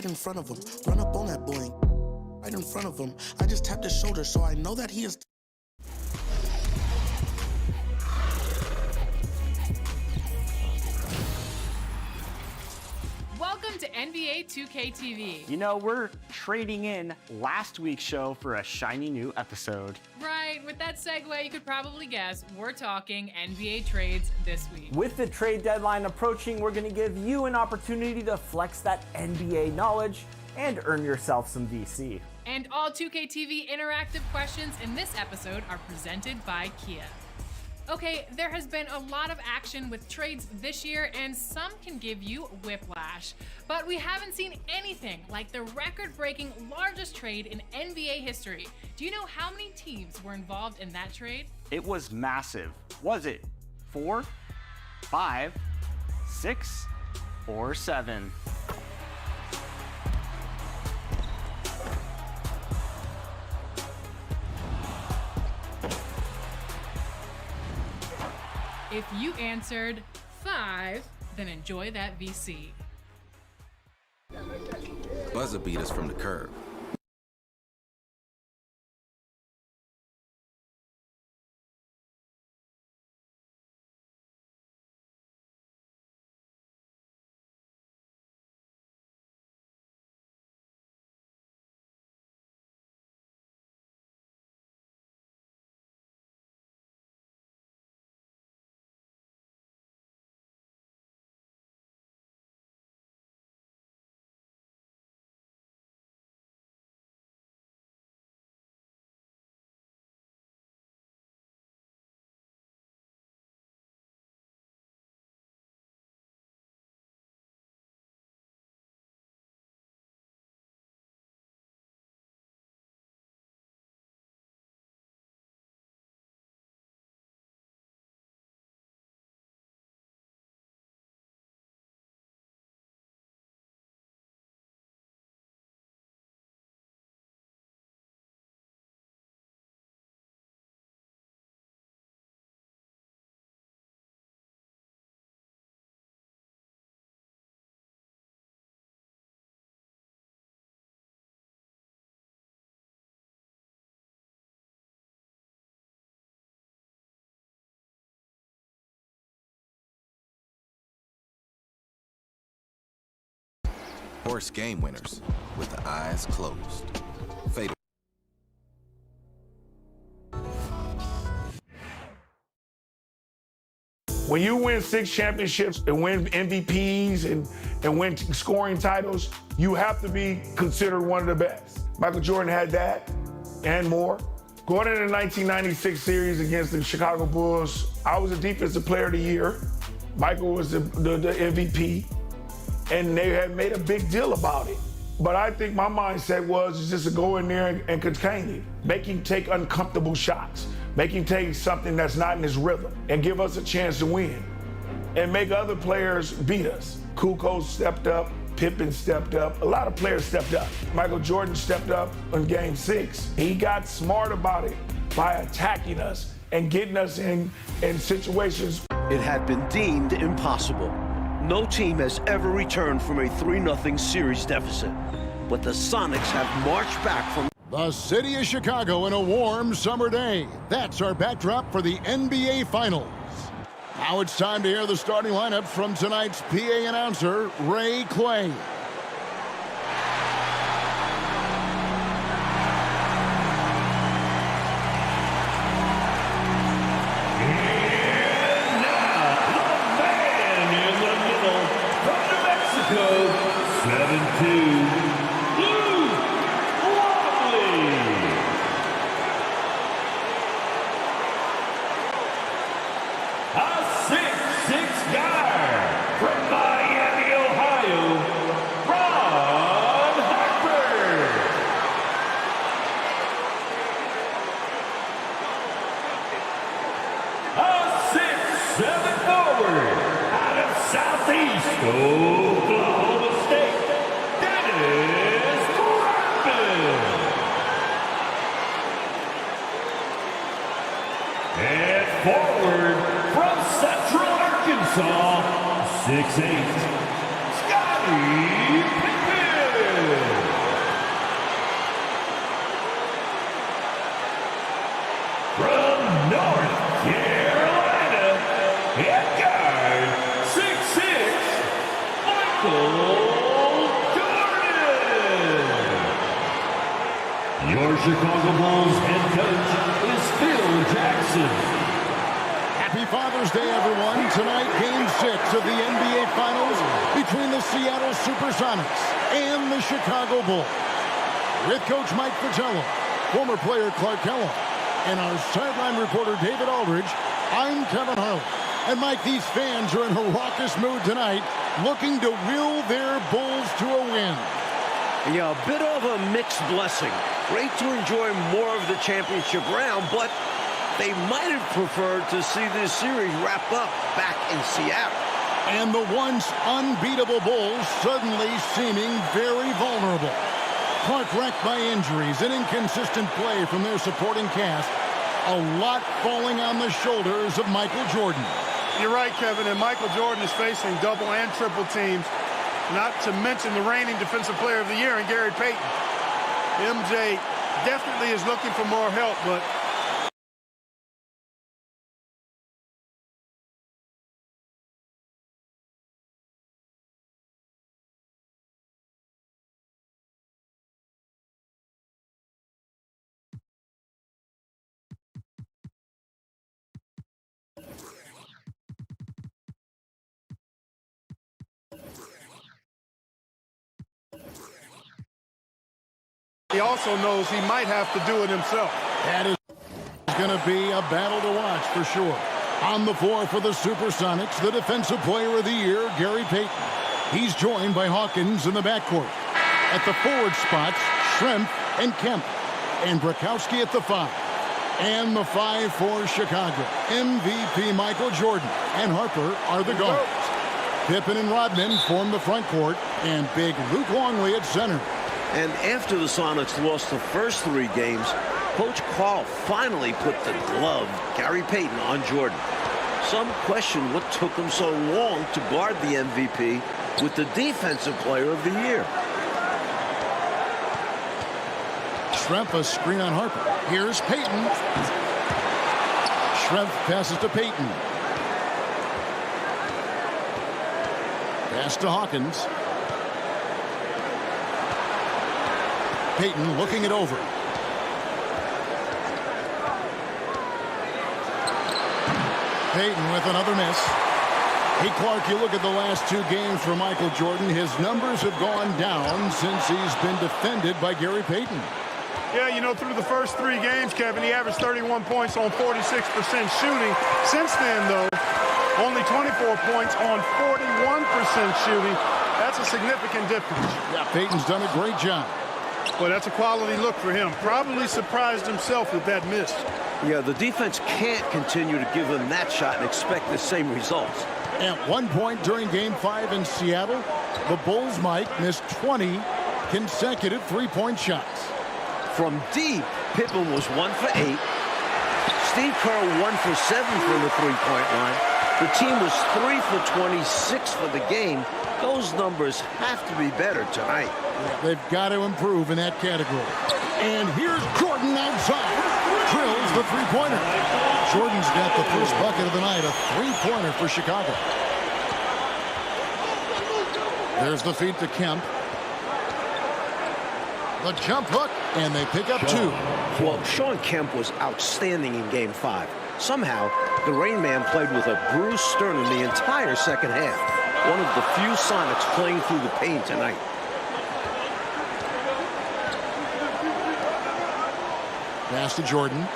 in front of him. Run up on that boy. Right in front of him. I just tapped his shoulder, so I know that he is. Welcome to NBA 2K TV. You know, we're trading in last week's show for a shiny new episode. Right, with that segue, you could probably guess we're talking NBA trades this week. With the trade deadline approaching, we're going to give you an opportunity to flex that NBA knowledge and earn yourself some VC. And all 2K TV interactive questions in this episode are presented by Kia. Okay, there has been a lot of action with trades this year, and some can give you whiplash. But we haven't seen anything like the record-breaking largest trade in NBA history. Do you know how many teams were involved in that trade? It was massive. Was it 4, 5, 6, or 7? If you answered 5, then enjoy that VC. Buzzer beaters from the curb. Horse game winners with the eyes closed. Fatal. When you win 6 championships and win MVPs and win scoring titles, you have to be considered one of the best. Michael Jordan had that and more. Going into the 1996 series against the Chicago Bulls, I was the defensive player of the year. Michael was the MVP. And they had made a big deal about it. But I think my mindset was just to go in there and contain it. Make him take uncomfortable shots. Make him take something that's not in his rhythm and give us a chance to win. And make other players beat us. Kukoc stepped up, Pippen stepped up, a lot of players stepped up. Michael Jordan stepped up in Game 6. He got smart about it by attacking us and getting us in situations. It had been deemed impossible. No team has ever returned from a 3-0 series deficit, but the Sonics have marched back from the city of Chicago in a warm summer day. That's our backdrop for the NBA Finals. Now it's time to hear the starting lineup from tonight's PA announcer, Ray Clay. Forward from Central Arkansas, 6'8", Scottie Pippen. Your Chicago Bulls head coach is Phil Jackson. Happy Father's Day, everyone. Tonight, Game 6 of the NBA Finals between the Seattle Supersonics and the Chicago Bulls. With Coach Mike Fratello, former player Clark Kellogg, and our sideline reporter David Aldridge, I'm Kevin Harlan. And Mike, these fans are in a raucous mood tonight, looking to will their Bulls to a win. Yeah, a bit of a mixed blessing. Great to enjoy more of the championship round, but they might have preferred to see this series wrap up back in Seattle. And the once unbeatable Bulls suddenly seeming very vulnerable. Clark wrecked by injuries and inconsistent play from their supporting cast. A lot falling on the shoulders of Michael Jordan. You're right, Kevin, and Michael Jordan is facing double and triple teams, not to mention the reigning Defensive Player of the Year in Gary Payton. MJ definitely is looking for more help, but he also knows he might have to do it himself. That is going to be a battle to watch for sure. On the floor for the Supersonics, the Defensive Player of the Year, Gary Payton. He's joined by Hawkins in the backcourt. At the forward spots, Schrempf and Kemp. And Brakowski at the 5. And the 5 for Chicago. MVP Michael Jordan and Harper are the guards. Pippen and Rodman form the front court. And big Luke Longley at center. And after the Sonics lost the first 3 games, Coach Carl finally put the glove, Gary Payton, on Jordan. Some question what took him so long to guard the MVP with the Defensive Player of the Year. Schrempf a screen on Harper. Here's Payton. Schrempf passes to Payton. Pass to Hawkins. Payton looking it over. Payton with another miss. Hey, Clark, you look at the last 2 games for Michael Jordan. His numbers have gone down since he's been defended by Gary Payton. Yeah, you know, through the first 3 games, Kevin, he averaged 31 points on 46% shooting. Since then, though, only 24 points on 41% shooting. That's a significant difference. Yeah, Payton's done a great job. Well, that's a quality look for him. Probably surprised himself with that miss. Yeah, the defense can't continue to give him that shot and expect the same results. At one point during Game 5 in Seattle, the Bulls, Mike, missed 20 consecutive three-point shots. From deep, Pippen was 1 for 8. Steve Kerr 1 for 7 from the three-point line. The team was 3 for 26 for the game. Those numbers have to be better tonight. They've got to improve in that category. And here's Jordan outside. Drills the three-pointer. Jordan's got the first bucket of the night, a three-pointer for Chicago. There's the feed to Kemp. The jump hook, and they pick up 2. Well, Shawn Kemp was outstanding in Game 5. Somehow, the Rain Man played with a bruised sternum the entire second half. One of the few Sonics playing through the pain tonight. Pass to Jordan.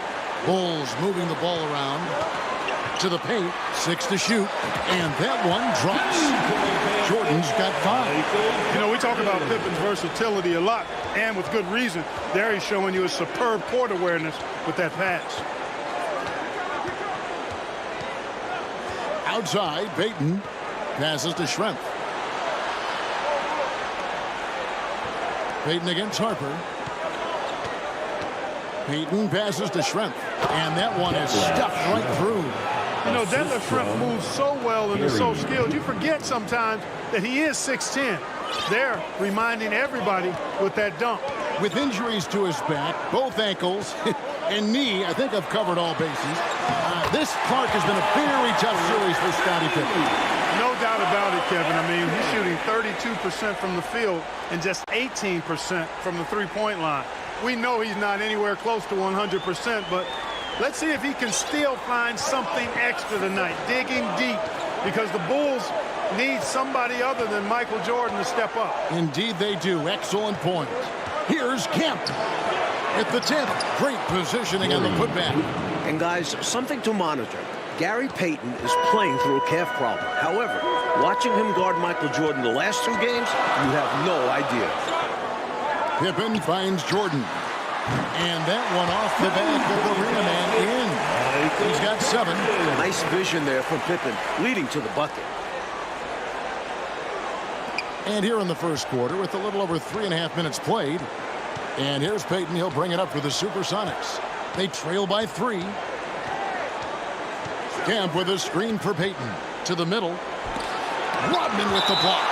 Bulls moving the ball around to the paint. 6 to shoot. And that one drops. Jordan's got 5. You know, we talk about Pippen's versatility a lot, and with good reason. There he's showing you a superb court awareness with that pass. Outside, Payton passes to Schrempf. Payton against Harper. Payton passes to Schrempf. And that one is stuffed right through. You know, Detlef Schrempf moves so well and is so skilled. You forget sometimes that he is 6'10". There, reminding everybody with that dunk. With injuries to his back, both ankles, and knee, I think I've covered all bases. This, Clark, has been a very tough series for Scottie Pippen. No doubt doubt about it, Kevin. I mean, he's shooting 32% from the field and just 18% from the three-point line. We know he's not anywhere close to 100%, but let's see if he can still find something extra tonight, digging deep, because the Bulls need somebody other than Michael Jordan to step up. Indeed they do. Excellent point. Here's Kemp at the 10th. Great positioning on the putback. And guys, something to monitor. Gary Payton is playing through a calf problem. However, watching him guard Michael Jordan the last 2 games, you have no idea. Pippen finds Jordan. And that one off the back of the rim and in. He's got 7. Nice vision there from Pippen, leading to the bucket. And here in the first quarter, with a little over 3.5 minutes played. And here's Payton. He'll bring it up for the Supersonics. They trail by 3. Kemp with a screen for Payton. To the middle. Rodman with the block.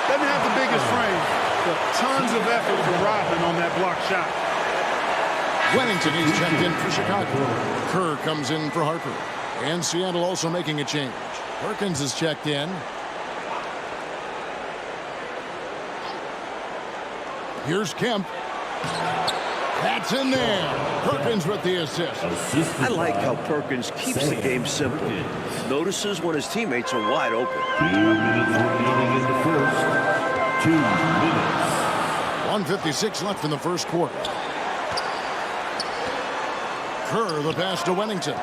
Doesn't have the biggest frame, but tons of effort from Rodman on that block shot. Wennington is checked in for Chicago. Kerr comes in for Harper. And Seattle also making a change. Perkins is checked in. Here's Kemp. That's in there. Perkins with the assist. I like how Perkins keeps the game simple. Notices when his teammates are wide open. 2 minutes remaining in the first. 2 minutes. 1:56 left in the first quarter. Kerr, the pass to Wennington.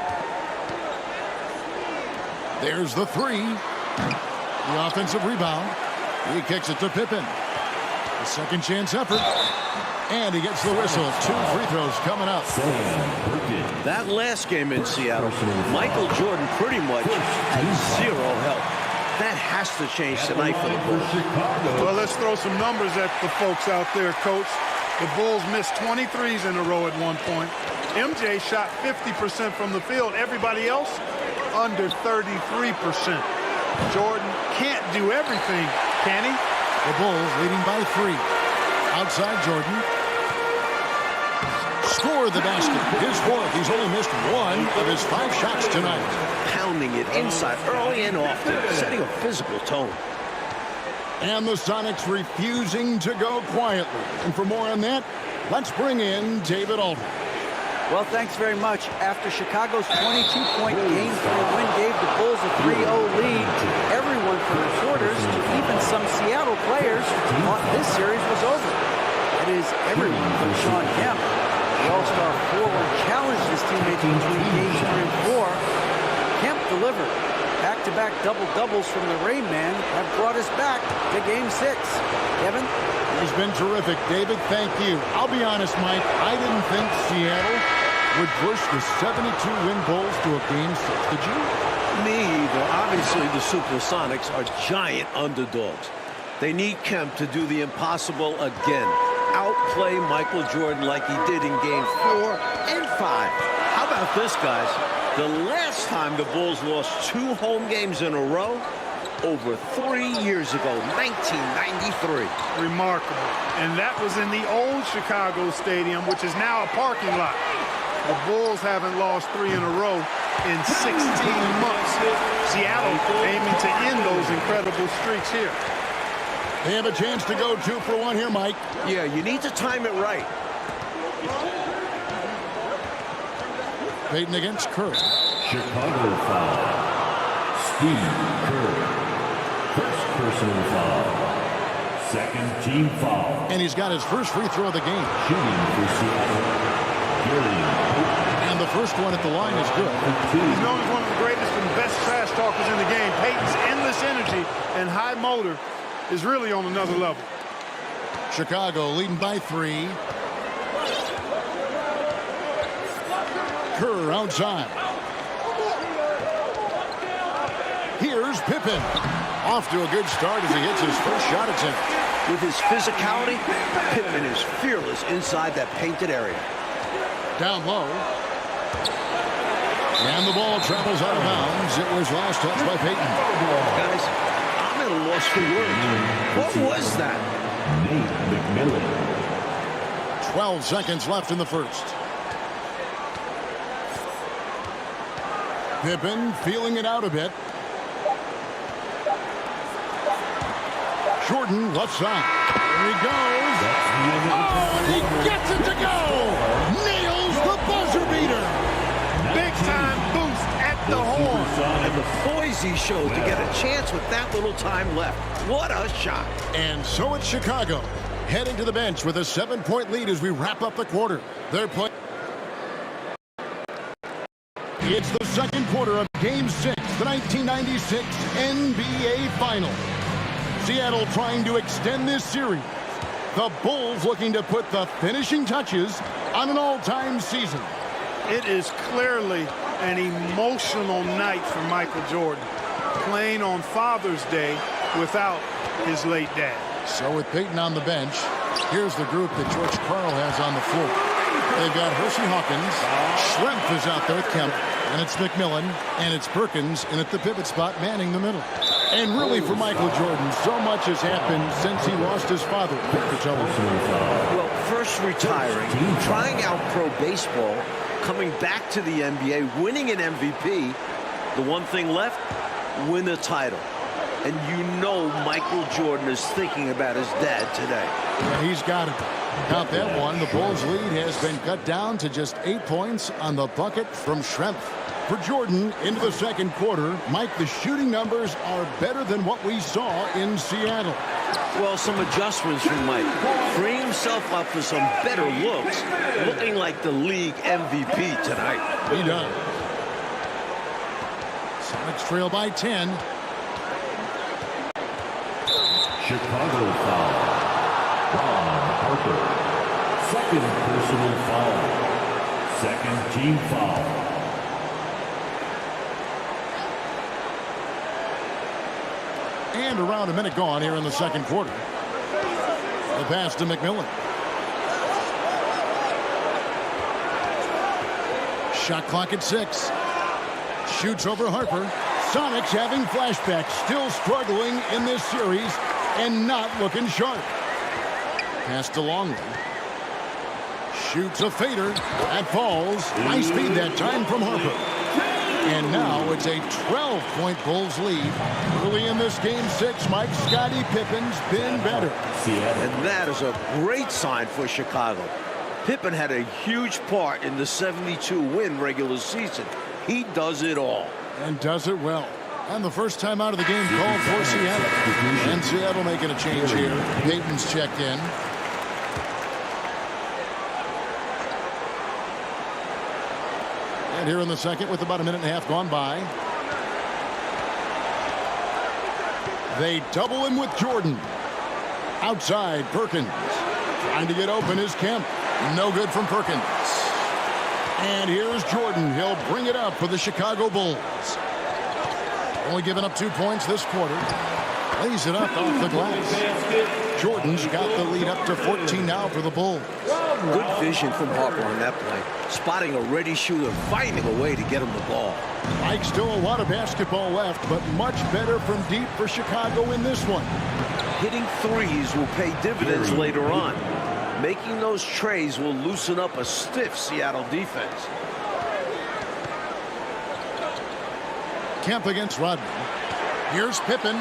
There's the 3. The offensive rebound. He kicks it to Pippen. The second chance effort. And he gets the whistle. 2 free throws coming up. That last game in Seattle, Michael Jordan pretty much had 0 help. That has to change tonight for the Bulls. Well, let's throw some numbers at the folks out there, Coach. The Bulls missed 23s in a row at one point. MJ shot 50% from the field. Everybody else under 33%. Jordan can't do everything, can he? The Bulls leading by 3. Outside Jordan. Score the basket. His 4th. He's only missed 1 of his 5 shots tonight. Pounding it inside early and often, setting a physical tone. And the Sonics refusing to go quietly. And for more on that, let's bring in David Aldridge. Well, thanks very much. After Chicago's 22-point game 3 win gave the Bulls a 3-0 lead, everyone from reporters to even some Seattle players thought this series was over. That is, everyone from Shawn Kemp. The All-Star forward challenged his teammates between games 3 and 4. Kemp delivered. Back-to-back double-doubles from the Rain Man have brought us back to Game 6. Kevin? He's been terrific. David, thank you. I'll be honest, Mike, I didn't think Seattle would push the 72-win Bulls to a Game 6. Did you? Me either. Obviously, the Supersonics are giant underdogs. They need Kemp to do the impossible again. Outplay Michael Jordan like he did in Game 4 and 5. How about this, guys? The last time the Bulls lost 2 home games in a row, over 3 years ago, 1993. Remarkable. And that was in the old Chicago Stadium, which is now a parking lot. The Bulls haven't lost 3 in a row in 16 months. Seattle aiming to end those incredible streaks here. They have a chance to go 2 for 1 here, Mike. Yeah, you need to time it right. Payton against Kerr. Chicago foul. Steve Kerr. First personal foul. Second team foul. And he's got his first free throw of the game. Shooting for Seattle. And the first one at the line is good. He's known as one of the greatest and best trash talkers in the game. Payton's endless energy and high motor is really on another level. Chicago leading by 3. Kerr outside. Here's Pippen. Off to a good start as he hits his first shot attempt. With his physicality, Pippen is fearless inside that painted area. Down low. And the ball travels out of bounds. It was last touched by Payton. Guys, I'm at a loss for words. What was that? Nate McMillan. 12 seconds left in the first. Pippen feeling it out a bit. Jordan, left side. There he goes. Oh, and he gets it to go. Nails the buzzer beater. Big time boost at the horn. And the poise he showed to get a chance with that little time left. What a shot. And so it's Chicago heading to the bench with a 7-point lead as we wrap up the quarter. They're playing. It's the second quarter of Game 6, the 1996 NBA Finals. Seattle trying to extend this series. The Bulls looking to put the finishing touches on an all-time season. It is clearly an emotional night for Michael Jordan, playing on Father's Day without his late dad. So with Peyton on the bench, here's the group that George Karl has on the floor. They've got Hersey Hawkins, Schrempf is out there with Kemp, and it's McMillan, and it's Perkins, and at the pivot spot, manning the middle. And really for Michael Jordan, so much has happened since he lost his father. Well, first retiring, trying out pro baseball, coming back to the NBA, winning an MVP. The one thing left, win a title. And you know Michael Jordan is thinking about his dad today. Yeah, he's got it. Count that one. The Bulls' lead has been cut down to just 8 points on the bucket from Schrempf. For Jordan, into the second quarter, Mike, the shooting numbers are better than what we saw in Seattle. Well, some adjustments from Mike. Freeing himself up for some better looks, looking like the league MVP tonight. He does. Sonics trail by 10. Chicago foul. Harper. Second personal foul. Second team foul. And around a minute gone here in the second quarter. The pass to McMillan. Shot clock at 6. Shoots over Harper. Sonics having flashbacks, still struggling in this series and not looking sharp. Pass to Longley. Shoots a fader. That falls. Nice feed that time from Harper. And now it's a 12-point Bulls lead. Early in this Game 6, Mike, Scottie Pippen's been better. And that is a great sign for Chicago. Pippen had a huge part in the 72-win regular season. He does it all. And does it well. And the first time out of the game called for Seattle. And Seattle making a change here. Peyton's checked in. And here in the second with about a minute and a half gone by. They double him with Jordan. Outside, Perkins. Trying to get open is Kemp. No good from Perkins. And here's Jordan. He'll bring it up for the Chicago Bulls. Only giving up 2 points this quarter. Lays it up off the glass. Jordan's got the lead up to 14 now for the Bulls. Good vision from Harper on that play. Spotting a ready shooter, finding a way to get him the ball. Mike, still a lot of basketball left, but much better from deep for Chicago in this one. Hitting threes will pay dividends later on. Making those trays will loosen up a stiff Seattle defense. Kemp against Rodman. Here's Pippen.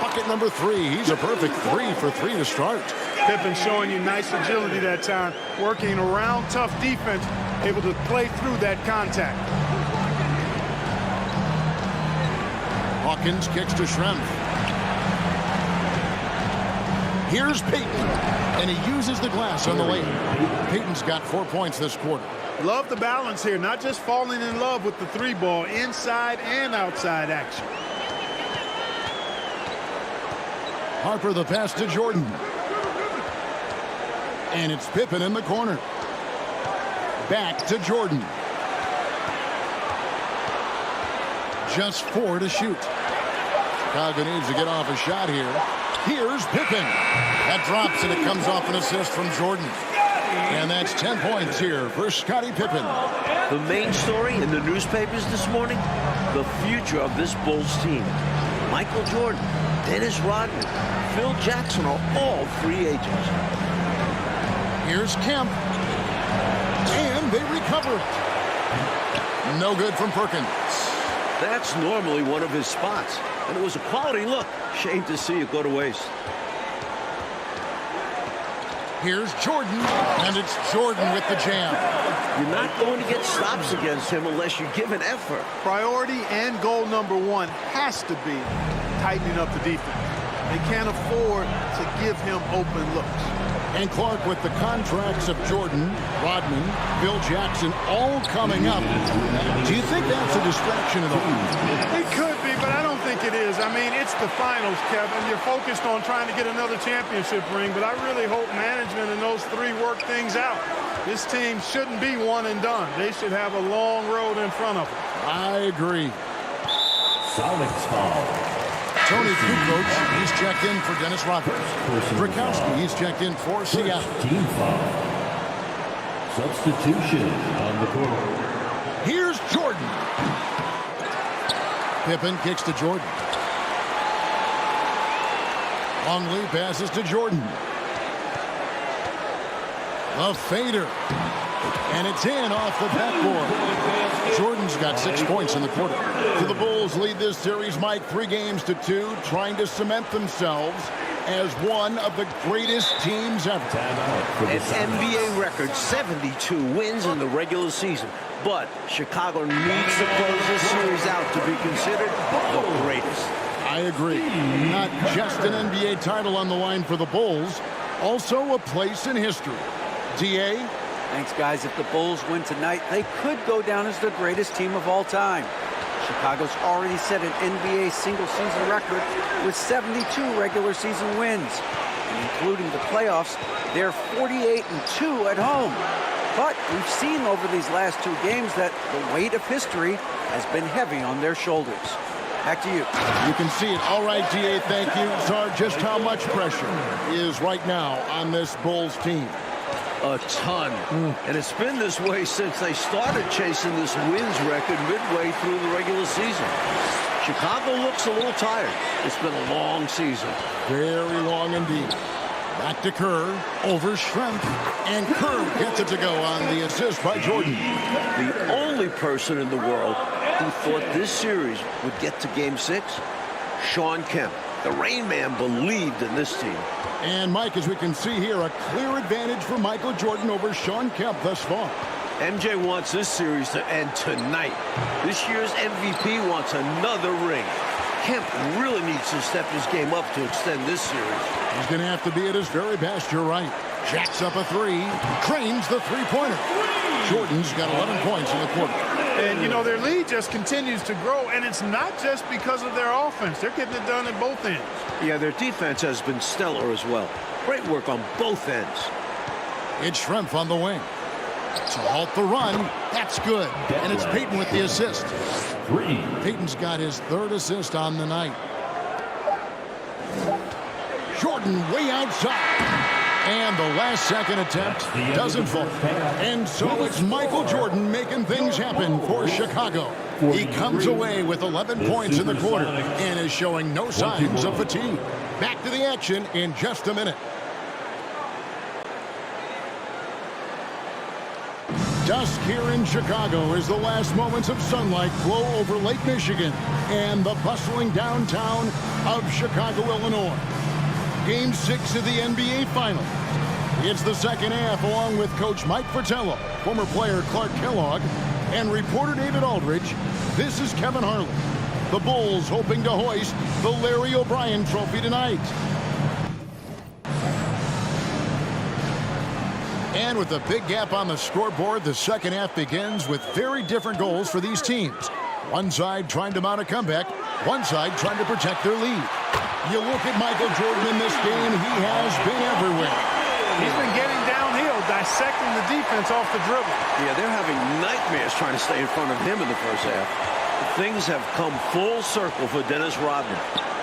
Bucket number 3. He's a perfect 3 for 3 to start. Pippen showing you nice agility that time, working around tough defense, able to play through that contact. Hawkins kicks to Schrempf. Here's Peyton, and he uses the glass on the layup. Peyton's got 4 points this quarter. Love the balance here, not just falling in love with the 3-ball, inside and outside action. Harper the pass to Jordan. And it's Pippen in the corner. Back to Jordan. Just 4 to shoot. Chicago needs to get off a shot here. Here's Pippen. That drops and it comes off an assist from Jordan. And that's 10 points here for Scottie Pippen. The main story in the newspapers this morning, the future of this Bulls team. Michael Jordan, Dennis Rodman, Phil Jackson are all free agents. Here's Kemp. And they recover it. No good from Perkins. That's normally one of his spots, and it was a quality look. Shame to see it go to waste. Here's Jordan, and it's Jordan with the jam. You're not going to get stops against him unless you give an effort. Priority and goal number one has to be tightening up the defense. They can't afford to give him open looks. And Clark with the contracts of Jordan, Rodman, Bill Jackson, all coming up. Do you think that's a distraction at all? It could be, but I don't think it is. I mean, it's the finals, Kevin. You're focused on trying to get another championship ring, but I really hope management and those three work things out. This team shouldn't be one and done. They should have a long road in front of them. I agree. Sonics foul. Tony Kukoc, he's checked in for Dennis Rodman. Drakowski, he's checked in for Seattle. Team foul. Substitution on the court. Here's Jordan. Pippen kicks to Jordan. Longley passes to Jordan. The fader. And it's in off the backboard. Jordan's got 6 points in the quarter. So the Bulls lead this series, Mike, 3 games to 2, trying to cement themselves as one of the greatest teams ever. An NBA record, 72 wins in the regular season. But Chicago needs to close this series out to be considered the greatest. I agree. Not just an NBA title on the line for the Bulls, also a place in history. DA? Thanks, guys. If the Bulls win tonight, they could go down as the greatest team of all time. Chicago's already set an NBA single-season record with 72 regular season wins. And including the playoffs, they're 48-2 at home. But we've seen over these last 2 games that the weight of history has been heavy on their shoulders. Back to you. You can see it. All right, DA, thank you. Czar, just how much pressure is right now on this Bulls team? A ton. And it's been this way since they started chasing this wins record midway through the regular season. Chicago looks a little tired. It's been a long season. Very long indeed. Back to Kerr, over Schrempf, and Kerr gets it to go on the assist by Jordan. The only person in the world who thought this series would get to Game 6, Shawn Kemp. The Rain Man believed in this team. And, Mike, as we can see here, a clear advantage for Michael Jordan over Shawn Kemp thus far. MJ wants this series to end tonight. This year's MVP wants another ring. Kemp really needs to step his game up to extend this series. He's going to have to be at his very best, you're right. Jacks up a 3, cranes the three-pointer. Jordan's got 11 points in the quarter. And, you know, their lead just continues to grow, and it's not just because of their offense. They're getting it done at both ends. Yeah, their defense has been stellar as well. Great work on both ends. It's Schrempf on the wing. To halt the run, that's good. And it's Payton with the assist. 3. Payton's got his 3rd assist on the night. Jordan way outside. And the last second attempt doesn't fall. And so it's Michael Jordan making things happen for Chicago. He comes away with 11 points in the quarter and is showing no signs of fatigue. Back to the action in just a minute. Dusk here in Chicago as the last moments of sunlight glow over Lake Michigan and the bustling downtown of Chicago, Illinois. Game 6 of the NBA Finals. It's the second half along with Coach Mike Fratello, former player Clark Kellogg, and reporter David Aldridge. This is Kevin Harlan. The Bulls hoping to hoist the Larry O'Brien Trophy tonight. And with a big gap on the scoreboard, the second half begins with very different goals for these teams. One side trying to mount a comeback, one side trying to protect their lead. You look at Michael Jordan in this game, he has been everywhere. He's been getting downhill, dissecting the defense off the dribble. Yeah, they're having nightmares trying to stay in front of him in the first half. Things have come full circle for Dennis Rodman.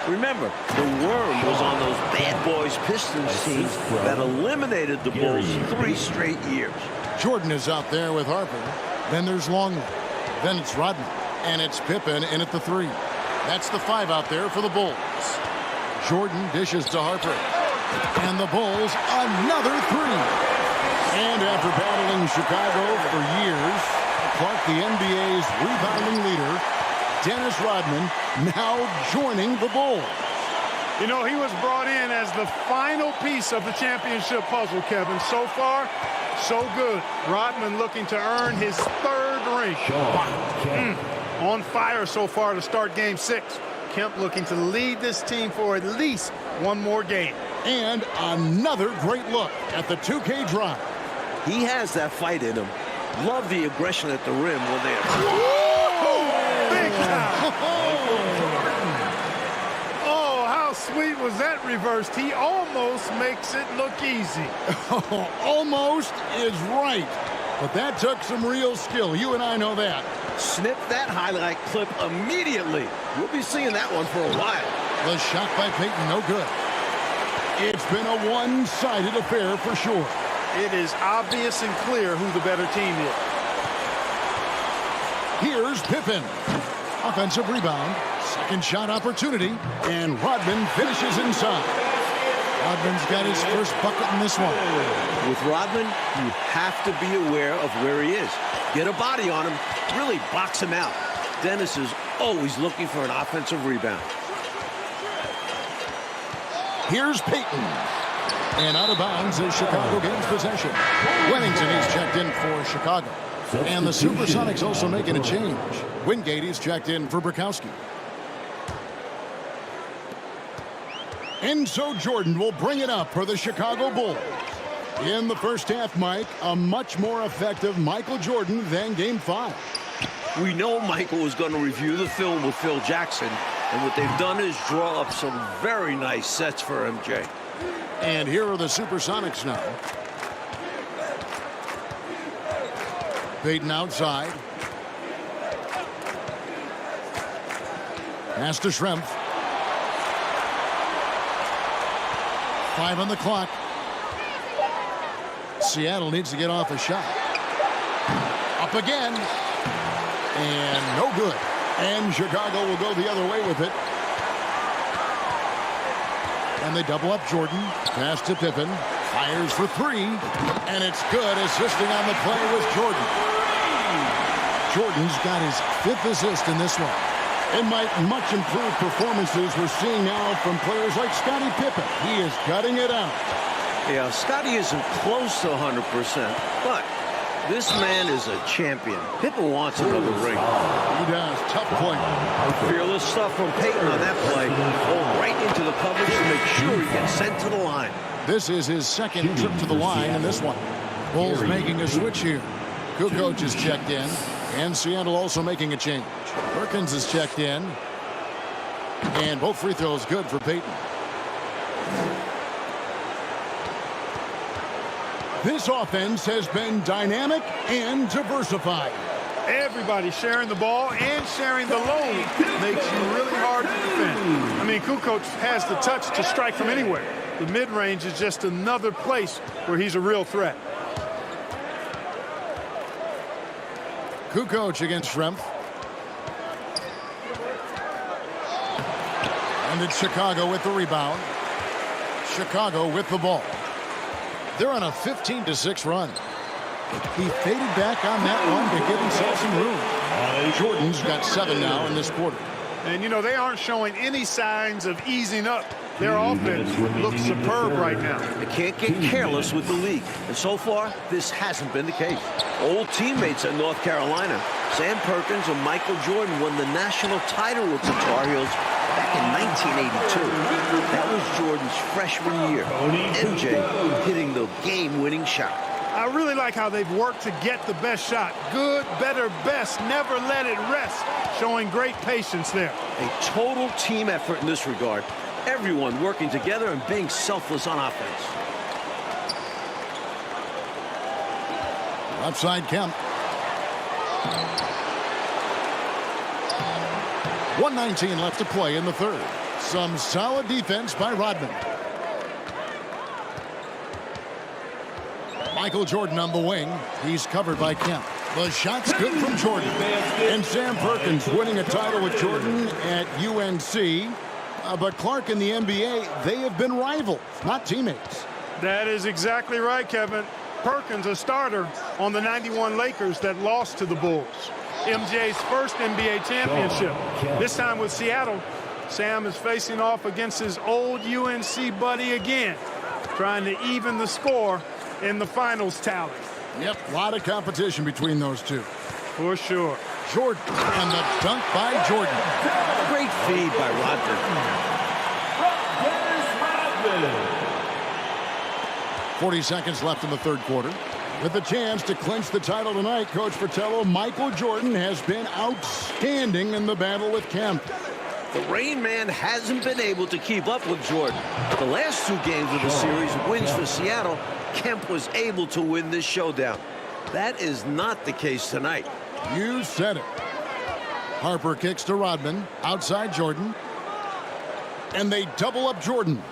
Remember, the worm was on those bad boys Pistons teams that eliminated the Bulls 3 straight years. Jordan is out there with Harper. Then there's Longley. Then it's Rodman. And it's Pippen in at the 3. That's the 5 out there for the Bulls. Jordan dishes to Harper. And the Bulls, another 3. And after battling Chicago for years, Clark, the NBA's rebounding leader, Dennis Rodman, now joining the Bulls. You know, he was brought in as the final piece of the championship puzzle, Kevin. So far, so good. Rodman looking to earn his 3rd ring. On fire so far to start Game 6. Kemp looking to lead this team for at least one more game. And another great look at the 2K drive. He has that fight in him. Love the aggression at the rim when they're... Big time! Oh, how sweet was that reversed? He almost makes it look easy. Almost is right. But that took some real skill. You and I know that. Snip that highlight clip immediately. We'll be seeing that one for a while. The shot by Payton, no good. It's been a one-sided affair for sure. It is obvious and clear who the better team is. Here's Pippen. Offensive rebound. Second shot opportunity. And Rodman finishes inside. Rodman's got his first bucket in this one. With Rodman, you have to be aware of where he is. Get a body on him, really box him out. Dennis is always looking for an offensive rebound. Here's Payton. And out of bounds as Chicago gains possession. Wennington is checked in for Chicago. And the Supersonics also making a change. Wingate is checked in for Burkowski. Enzo Jordan will bring it up for the Chicago Bulls. In the first half, Mike, a much more effective Michael Jordan than Game 5. We know Michael is going to review the film with Phil Jackson, and what they've done is draw up some very nice sets for MJ. And here are the Supersonics now. Payton outside. Pass to Schrempf. 5 on the clock. Seattle needs to get off a shot. Up again. And no good. And Chicago will go the other way with it. And they double up Jordan. Pass to Pippen. Fires for 3. And it's good. Assisting on the play was Jordan. Jordan's got his 5th assist in this one. And Mike, much improved performances we're seeing now from players like Scottie Pippen. He is gutting it out. Yeah, Scottie isn't close to 100%, but this man is a champion. Pippen wants another ring. He does. Tough play. Fearless stuff from Payton on that play. Go right into the coverage to make sure he gets sent to the line. This is his 2nd trip to the line in this one. Bulls making a switch here. Kukoc is checked in. And Seattle also making a change. Perkins is checked in. And both free throws good for Payton. This offense has been dynamic and diversified. Everybody sharing the ball and sharing the load makes you really hard to defend. I mean, Kukoc has the touch to strike from anywhere. The mid-range is just another place where he's a real threat. Kukoc against Schrempf. And it's Chicago with the rebound. Chicago with the ball. They're on a 15-6 run. He faded back on that one to give himself some room. Jordan's got 7 now in this quarter. And, you know, they aren't showing any signs of easing up. Their offense looks superb right now. They can't get careless with the league. And so far, this hasn't been the case. Old teammates at North Carolina, Sam Perkins and Michael Jordan won the national title with the Tar Heels back in 1982. That was Jordan's freshman year. MJ hitting the game-winning shot. I really like how they've worked to get the best shot. Good, better, best. Never let it rest. Showing great patience there. A total team effort in this regard. Everyone working together and being selfless on offense. Left side, Kemp. 1:19 left to play in the third. Some solid defense by Rodman. Michael Jordan on the wing. He's covered by Kemp. The shot's good from Jordan. And Sam Perkins winning a title with Jordan at UNC. But Clark in the NBA, they have been rivals, not teammates. That is exactly right, Kevin. Perkins, a starter on the '91 Lakers that lost to the Bulls. MJ's first NBA championship. This time with Seattle, Sam is facing off against his old UNC buddy again, trying to even the score in the finals tally. Yep, a lot of competition between those two. For sure. Jordan, and the dunk by Jordan. Great feed by Rodman. 40 seconds left in the third quarter. With the chance to clinch the title tonight, Coach Fratello, Michael Jordan has been outstanding in the battle with Kemp. The Rain Man hasn't been able to keep up with Jordan. The last two games of the series, wins for Seattle, Kemp was able to win this showdown. That is not the case tonight. You said it. Harper kicks to Rodman, outside Jordan. And they double up Jordan.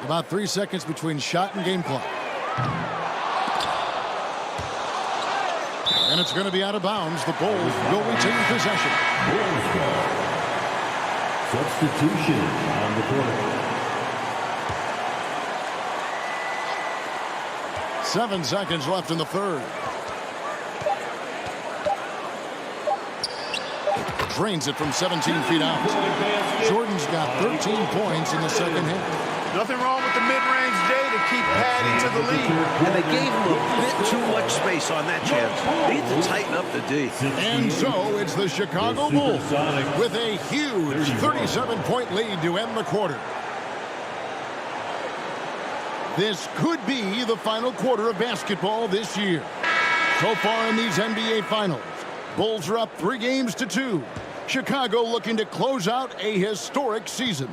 About 3 seconds between shot and game clock. And it's going to be out of bounds. The Bulls will retain possession. Substitution on the court. 7 seconds left in the third. Drains it from 17 feet out. Jordan's got 13 points in the second half. Nothing wrong with the mid-range J to keep adding to the lead. And they gave him a bit too much space on that chance. They need to tighten up the D. And so it's the Chicago Bulls with a huge 37-point lead to end the quarter. This could be the final quarter of basketball this year. So far in these NBA Finals, Bulls are up 3-2. Chicago looking to close out a historic season.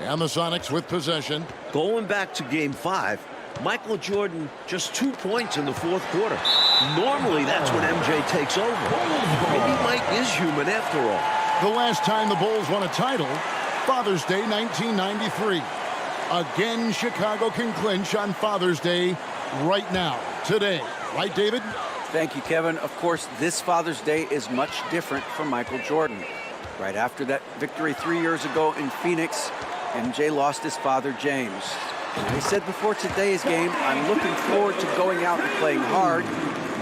And the Sonics with possession. Going back to Game 5, Michael Jordan just 2 points in the fourth quarter. Normally, that's when MJ takes over. Maybe Mike is human after all. The last time the Bulls won a title, Father's Day 1993. Again, Chicago can clinch on Father's Day right now, today. Right, David? Thank you, Kevin. Of course, this Father's Day is much different for Michael Jordan. Right after that victory 3 years ago in Phoenix, MJ lost his father, James. And I said before today's game, I'm looking forward to going out and playing hard,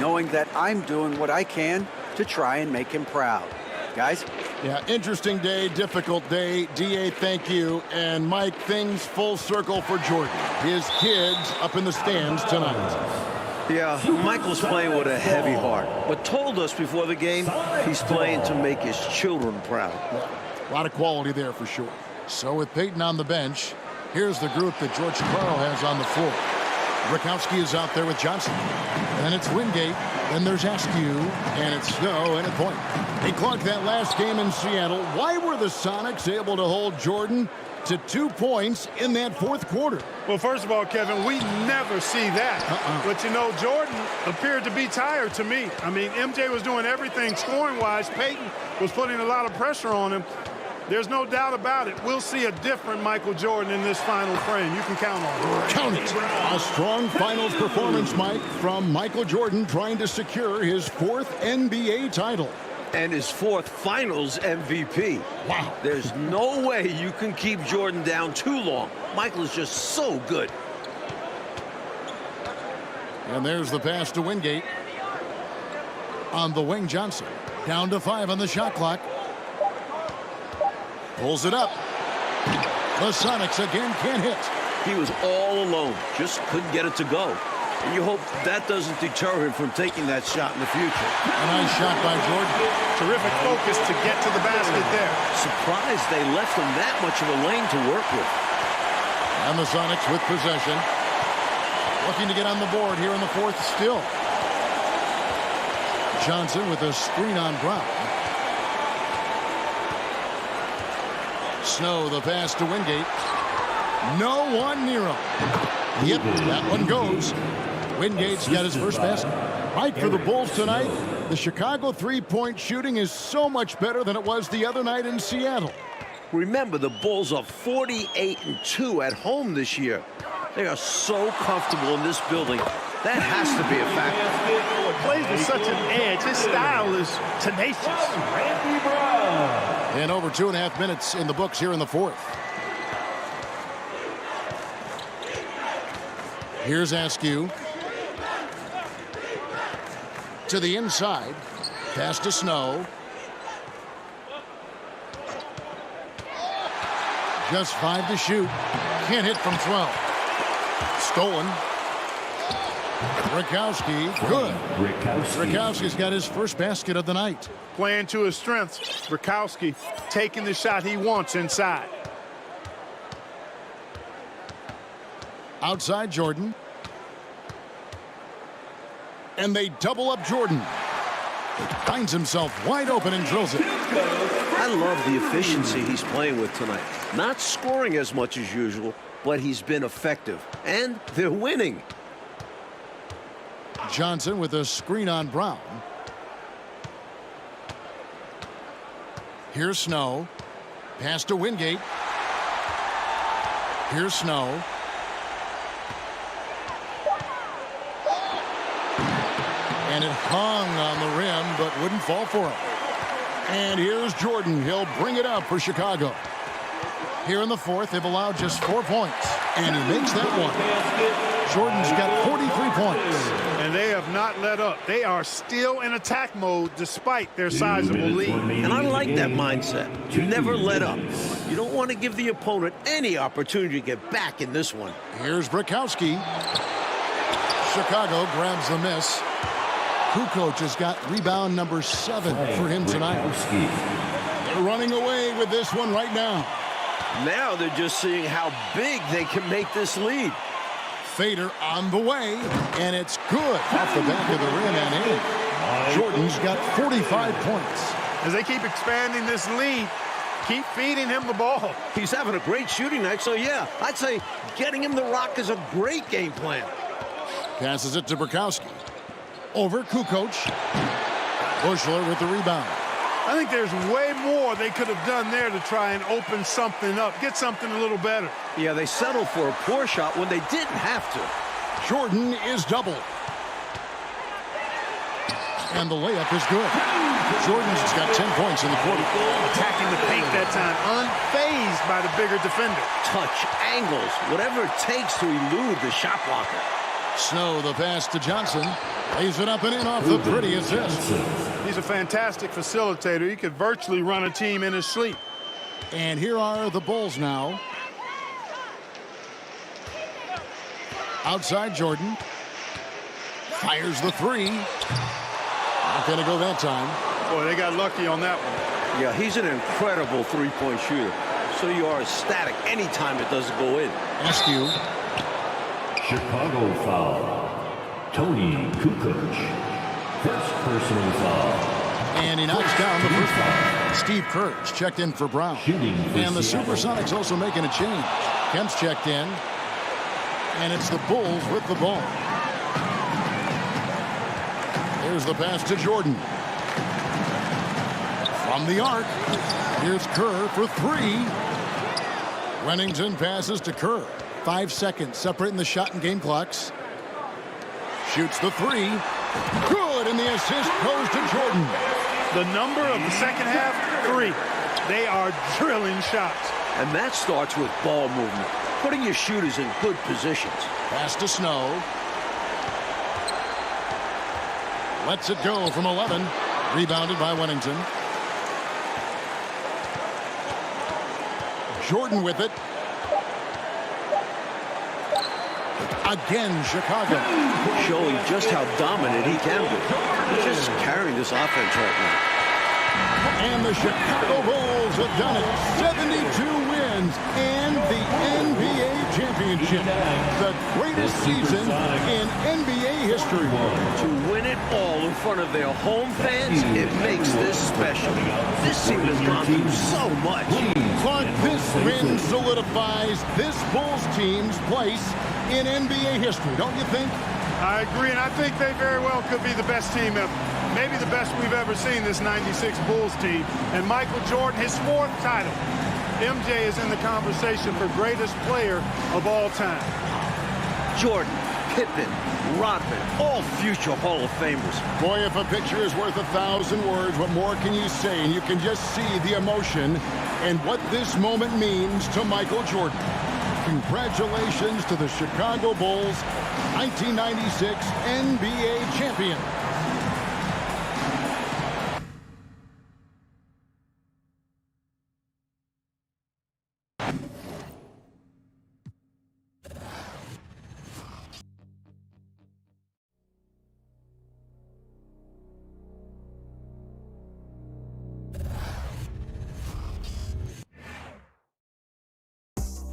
knowing that I'm doing what I can to try and make him proud. Guys? Yeah, interesting day, difficult day. DA, thank you. And Mike, things full circle for Jordan. His kids up in the stands tonight. Yeah, Michael's playing with a heavy heart, but told us before the game he's playing to make his children proud. A lot of quality there for sure. So with Peyton on the bench, here's the group that George Carl has on the floor. Rakowski is out there with Johnson. And it's Wingate. Then there's Askew. And it's Snow and a point. Hey, Clark, that last game in Seattle, why were the Sonics able to hold Jordan to 2 points in that fourth quarter? Well, first of all, Kevin, we never see that. But, you know, Jordan appeared to be tired to me. I mean, MJ was doing everything scoring-wise. Peyton was putting a lot of pressure on him. There's no doubt about it. We'll see a different Michael Jordan in this final frame. You can count on it. Count it. A strong finals performance, Mike, from Michael Jordan trying to secure his 4th NBA title. And his 4th finals MVP. Wow. There's no way you can keep Jordan down too long. Michael is just so good. And there's the pass to Wingate. On the wing, Johnson. Down to 5 on the shot clock. Pulls it up. The Sonics again can't hit. He was all alone. Just couldn't get it to go. And you hope that doesn't deter him from taking that shot in the future. A nice shot by Jordan. Terrific focus to get to the basket there. Surprised they left him that much of a lane to work with. And the Sonics with possession. Looking to get on the board here in the fourth still. Johnson with a screen on Brown. Snow, the pass to Wingate. No one near him. Yep, that one goes. Wingate's got his first basket. Right for the Bulls tonight. The Chicago three-point shooting is so much better than it was the other night in Seattle. Remember, the Bulls are 48-2 at home this year. They are so comfortable in this building. That has to be a factor. He plays with such an edge. His style is tenacious. And over 2.5 minutes in the books here in the fourth. Here's Askew. to the inside. Pass to Snow. Just 5 to shoot. Can't hit from 12. Stolen. Rakowski, good. Rakowski's got his first basket of the night. Playing to his strengths. Rakowski taking the shot he wants inside. Outside Jordan. And they double up Jordan. Finds himself wide open and drills it. I love the efficiency he's playing with tonight. Not scoring as much as usual, but he's been effective. And they're winning. Johnson with a screen on Brown. Here's Snow. Pass to Wingate. Here's Snow. And it hung on the rim, but wouldn't fall for him. And here's Jordan. He'll bring it up for Chicago. Here in the fourth, they've allowed just 4 points. And he makes that one. Jordan's got 43 points. And they have not let up. They are still in attack mode despite their sizable lead. And I like that mindset. You never let up. You don't want to give the opponent any opportunity to get back in this one. Here's Brakowski. Chicago grabs the miss. Kukoc has got rebound number 7 for him tonight. They're running away with this one right now. Now they're just seeing how big they can make this lead. Fader on the way, and it's good off the back of the rim and in. Jordan's got 45 points. As they keep expanding this lead, keep feeding him the ball. He's having a great shooting night, so yeah, I'd say getting him the rock is a great game plan. Passes it to Brakowski. Over Kukoc. Bushler with the rebound. I think there's way more they could have done there to try and open something up, get something a little better. Yeah, they settled for a poor shot when they didn't have to. Jordan is doubled. And the layup is good. Jordan's got 10 points in the quarter. Attacking the paint that time, unfazed by the bigger defender. Touch, angles, whatever it takes to elude the shot blocker. Snow, the pass to Johnson. Lays it up and in off the pretty assist. He's a fantastic facilitator. He could virtually run a team in his sleep. And here are the Bulls now. Outside Jordan. Fires the three. Not going to go that time. Boy, they got lucky on that one. Yeah, he's an incredible three-point shooter. So you are ecstatic anytime it doesn't go in. Askew. Chicago foul. Tony Kukoc. First personal foul. And he knocks down the first foul. Steve Kerr's checked in for Brown. And the Supersonics also making a change. Kemp's checked in. And it's the Bulls with the ball. There's the pass to Jordan. From the arc. Here's Kerr for three. Rennington passes to Kerr. 5 seconds separating the shot and game clocks. Shoots the three. Good, and the assist goes to Jordan. The number of the second half, 3. They are drilling shots. And that starts with ball movement, putting your shooters in good positions. Pass to Snow. Lets it go from 11. Rebounded by Rennington. Jordan with it. Again, Chicago. Showing just how dominant he can be. He's just carrying this offense right now. And the Chicago Bulls have done it. 72 wins and the NBA championship. The greatest season in NBA history. To win it all in front of their home fans, it makes this special. This team has gone through so much. But this win solidifies this Bulls team's place in NBA history, don't you think? I agree, and I think they very well could be the best team ever. Maybe the best we've ever seen, this 96 Bulls team. And Michael Jordan, his 4th title. MJ is in the conversation for greatest player of all time. Jordan, Pippen, Rodman, all future Hall of Famers. Boy, if a picture is worth 1,000 words, what more can you say? And you can just see the emotion and what this moment means to Michael Jordan. Congratulations to the Chicago Bulls, 1996 NBA champion.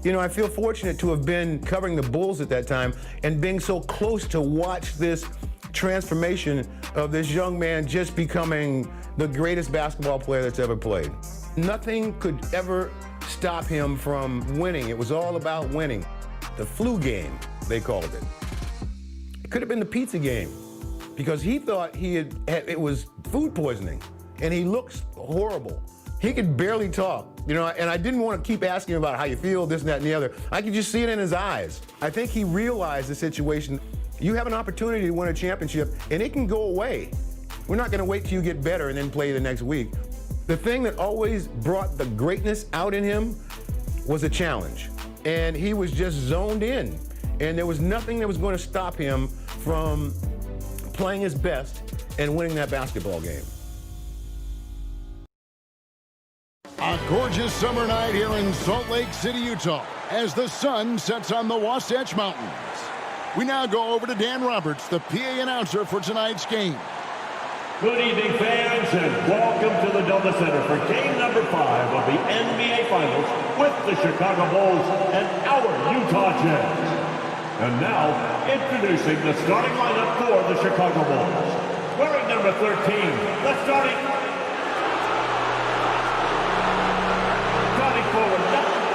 You know, I feel fortunate to have been covering the Bulls at that time and being so close to watch this transformation of this young man just becoming the greatest basketball player that's ever played. Nothing could ever stop him from winning. It was all about winning. The flu game, they called it. It could have been the pizza game because he thought it was food poisoning and he looks horrible. He could barely talk, you know, and I didn't want to keep asking him about how you feel, this and that and the other. I could just see it in his eyes. I think he realized the situation. You have an opportunity to win a championship and it can go away. We're not going to wait till you get better and then play the next week. The thing that always brought the greatness out in him was a challenge. And he was just zoned in. And there was nothing that was going to stop him from playing his best and winning that basketball game. A gorgeous summer night here in Salt Lake City, Utah, as the sun sets on the Wasatch Mountains. We now go over to Dan Roberts, the PA announcer for tonight's game. Good evening, fans, and welcome to the Doma Center for game number 5 of the NBA Finals with the Chicago Bulls and our Utah Jazz. And now, introducing the starting lineup for the Chicago Bulls. Wearing number 13, the starting forward.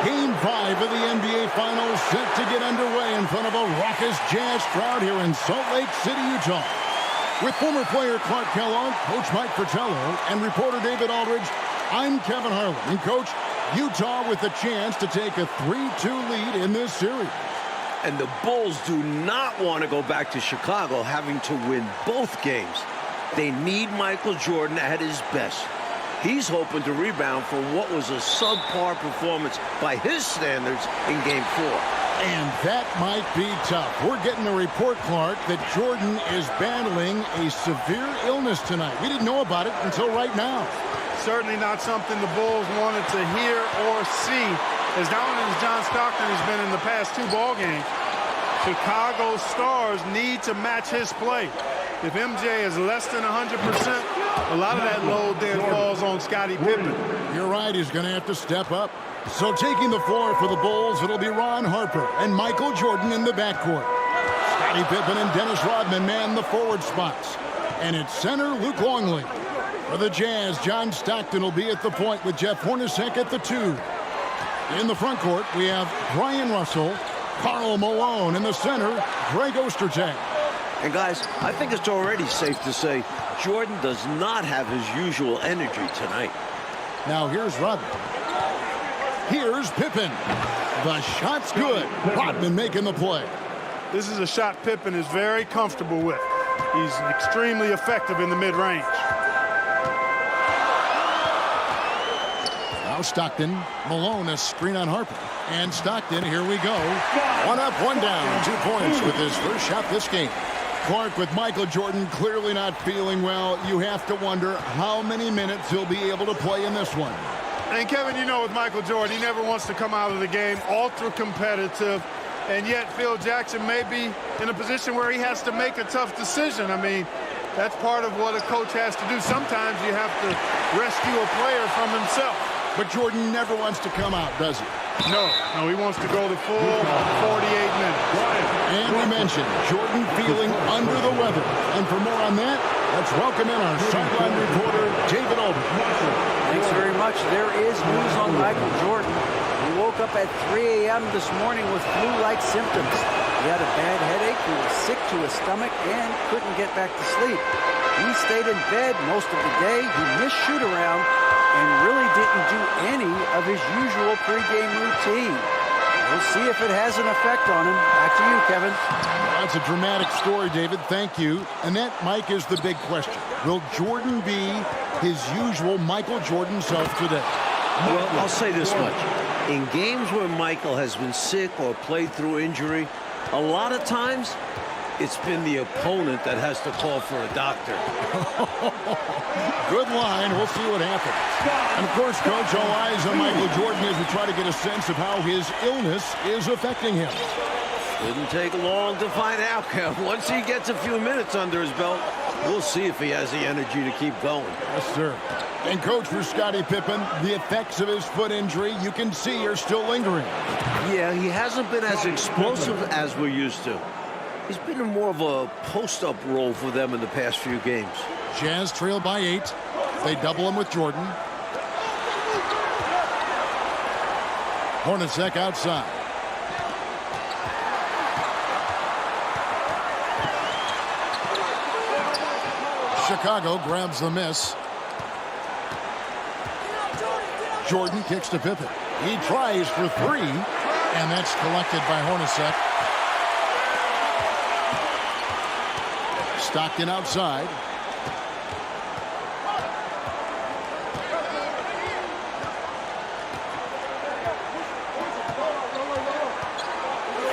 Game 5 of the NBA Finals set to get underway in front of a raucous Jazz crowd here in Salt Lake City, Utah. With former player Clark Kellogg, Coach Mike Fratello, and reporter David Aldridge, I'm Kevin Harlan. And Coach, Utah with the chance to take a 3-2 lead in this series. And the Bulls do not want to go back to Chicago having to win both games. They need Michael Jordan at his best. He's hoping to rebound from what was a subpar performance by his standards in Game 4. And that might be tough. We're getting a report, Clark, that Jordan is battling a severe illness tonight. We didn't know about it until right now. Certainly not something the Bulls wanted to hear or see. As dominant as John Stockton has been in the past 2 ball games, Chicago stars need to match his play. If MJ is less than 100%, a lot of that load then falls on Scottie Pippen. You're right, he's going to have to step up. So taking the floor for the Bulls, it'll be Ron Harper and Michael Jordan in the backcourt. Scottie Pippen and Dennis Rodman man the forward spots. And at center, Luke Longley. For the Jazz, John Stockton will be at the point with Jeff Hornacek at the 2. In the front court, we have Brian Russell, Karl Malone in the center, Greg Ostertag. And guys, I think it's already safe to say Jordan does not have his usual energy tonight. Now here's Rodman. Here's Pippen. The shot's good. Rodman making the play. This is a shot Pippen is very comfortable with. He's extremely effective in the mid-range. Now Stockton, Malone, a screen on Harper. And Stockton, here we go. 1 up, 1 down, 2 points with his first shot this game. Clark, with Michael Jordan clearly not feeling well, you have to wonder how many minutes he'll be able to play in this one. And Kevin, you know, with Michael Jordan, he never wants to come out of the game ultra competitive, and yet Phil Jackson may be in a position where he has to make a tough decision. I mean, that's part of what a coach has to do. Sometimes you have to rescue a player from himself. But Jordan never wants to come out, does he? No, he wants to go the full 48 minutes. And we mentioned Jordan feeling under the weather. And for more on that, let's welcome in our sideline reporter, David Aldridge. Thanks very much. There is news on Michael Jordan. He woke up at 3 a.m. this morning with flu-like symptoms. He had a bad headache, he was sick to his stomach, and couldn't get back to sleep. He stayed in bed most of the day. He missed shoot-around and really didn't do any of his usual pregame routine. We'll see if it has an effect on him. Back to you, Kevin. That's a dramatic story, David. Thank you. And that, Mike, is the big question. Will Jordan be his usual Michael Jordan self today? Well, I'll say this much. In games where Michael has been sick or played through injury, a lot of times it's been the opponent that has to call for a doctor. Good line. We'll see what happens. And, of course, Coach, all eyes on Michael Jordan as we try to get a sense of how his illness is affecting him. Didn't take long to find out, Kev. Once he gets a few minutes under his belt, We'll see if he has the energy to keep going. Yes, sir. And coach, for Scottie Pippen, the effects of his foot injury you can see are still lingering. Yeah, he hasn't been as explosive as we're used to. He's been in more of a post-up role for them in the past few games. Jazz trail by 8. They double him with Jordan. Hornacek outside. Chicago grabs the miss. Jordan kicks to Pippen. He tries for 3, and that's collected by Hornacek. Stockton outside.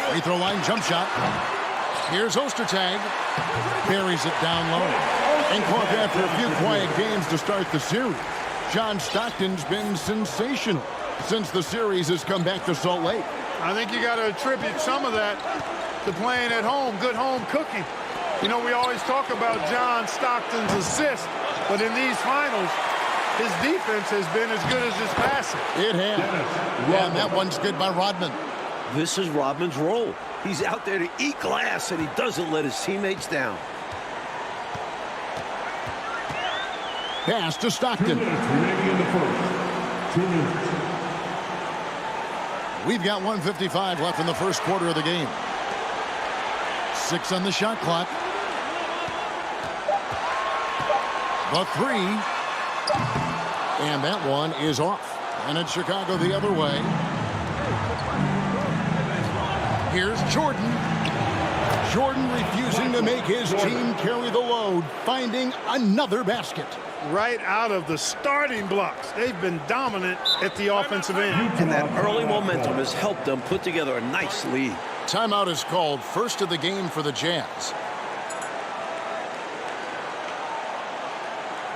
Free throw line jump shot. Here's Ostertag. Buries it down low. And caught after a few quiet games to start the series. John Stockton's been sensational since the series has come back to Salt Lake. I think you got to attribute some of that to playing at home, good home cooking. You know, we always talk about John Stockton's assist, but in these finals, his defense has been as good as his passing. It has. Yeah, and that one's good by Rodman. This is Rodman's role. He's out there to eat glass, and he doesn't let his teammates down. Pass to Stockton. 2 minutes remaining in the first. 2 minutes. We've got 1:55 left in the first quarter of the game. 6 on the shot clock. The 3. And that one is off. And it's Chicago the other way. Here's Jordan. Jordan refusing to make his team carry the load, finding another basket. Right out of the starting blocks. They've been dominant at the offensive end. And that early momentum has helped them put together a nice lead. Timeout is called, first of the game for the Jazz.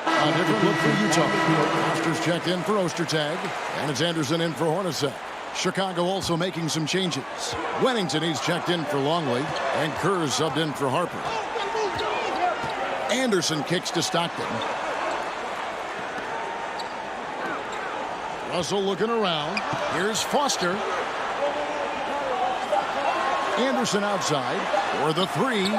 A different look for Utah. Foster's checked in for Ostertag, and it's Anderson in for Hornacek. Chicago also making some changes. Wennington, he's checked in for Longley, and Kerr subbed in for Harper. Anderson kicks to Stockton. Russell looking around. Here's Foster. Anderson outside for the 3.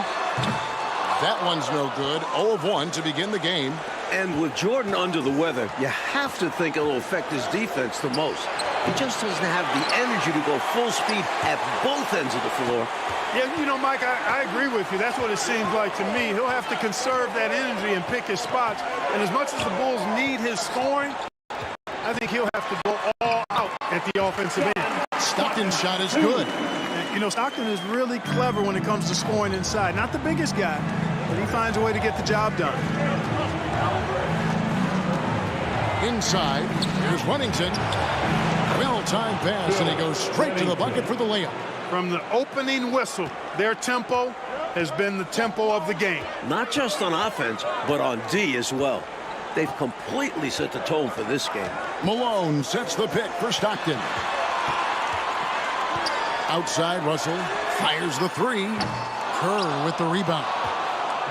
That one's no good. 0 of 1 to begin the game. And with Jordan under the weather, you have to think it'll affect his defense the most. He just doesn't have the energy to go full speed at both ends of the floor. Yeah, you know, Mike, I agree with you. That's what it seems like to me. He'll have to conserve that energy and pick his spots. And as much as the Bulls need his scoring, I think he'll have to go all out at the offensive end. Stockton's shot is good. You know, Stockton is really clever when it comes to scoring inside. Not the biggest guy, but he finds a way to get the job done. Inside, here's Wennington. Well-timed pass, and he goes straight to the bucket for the layup. From the opening whistle, their tempo has been the tempo of the game. Not just on offense, but on D as well. They've completely set the tone for this game. Malone sets the pick for Stockton. Outside, Russell fires the 3. Kerr with the rebound.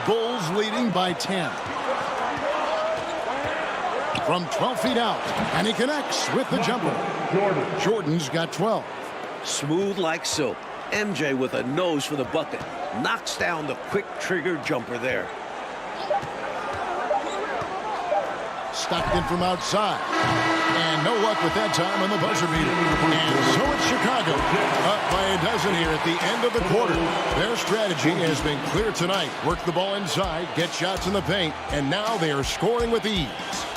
Bulls leading by 10. From 12 feet out, and he connects with the jumper. Jordan's got 12. Smooth like silk. MJ with a nose for the bucket. Knocks down the quick trigger jumper there. Stockton from outside. And no luck with that time on the buzzer beater. And so it's Chicago up by a dozen here at the end of the quarter. Their strategy has been clear tonight. Work the ball inside, get shots in the paint, and now they are scoring with ease.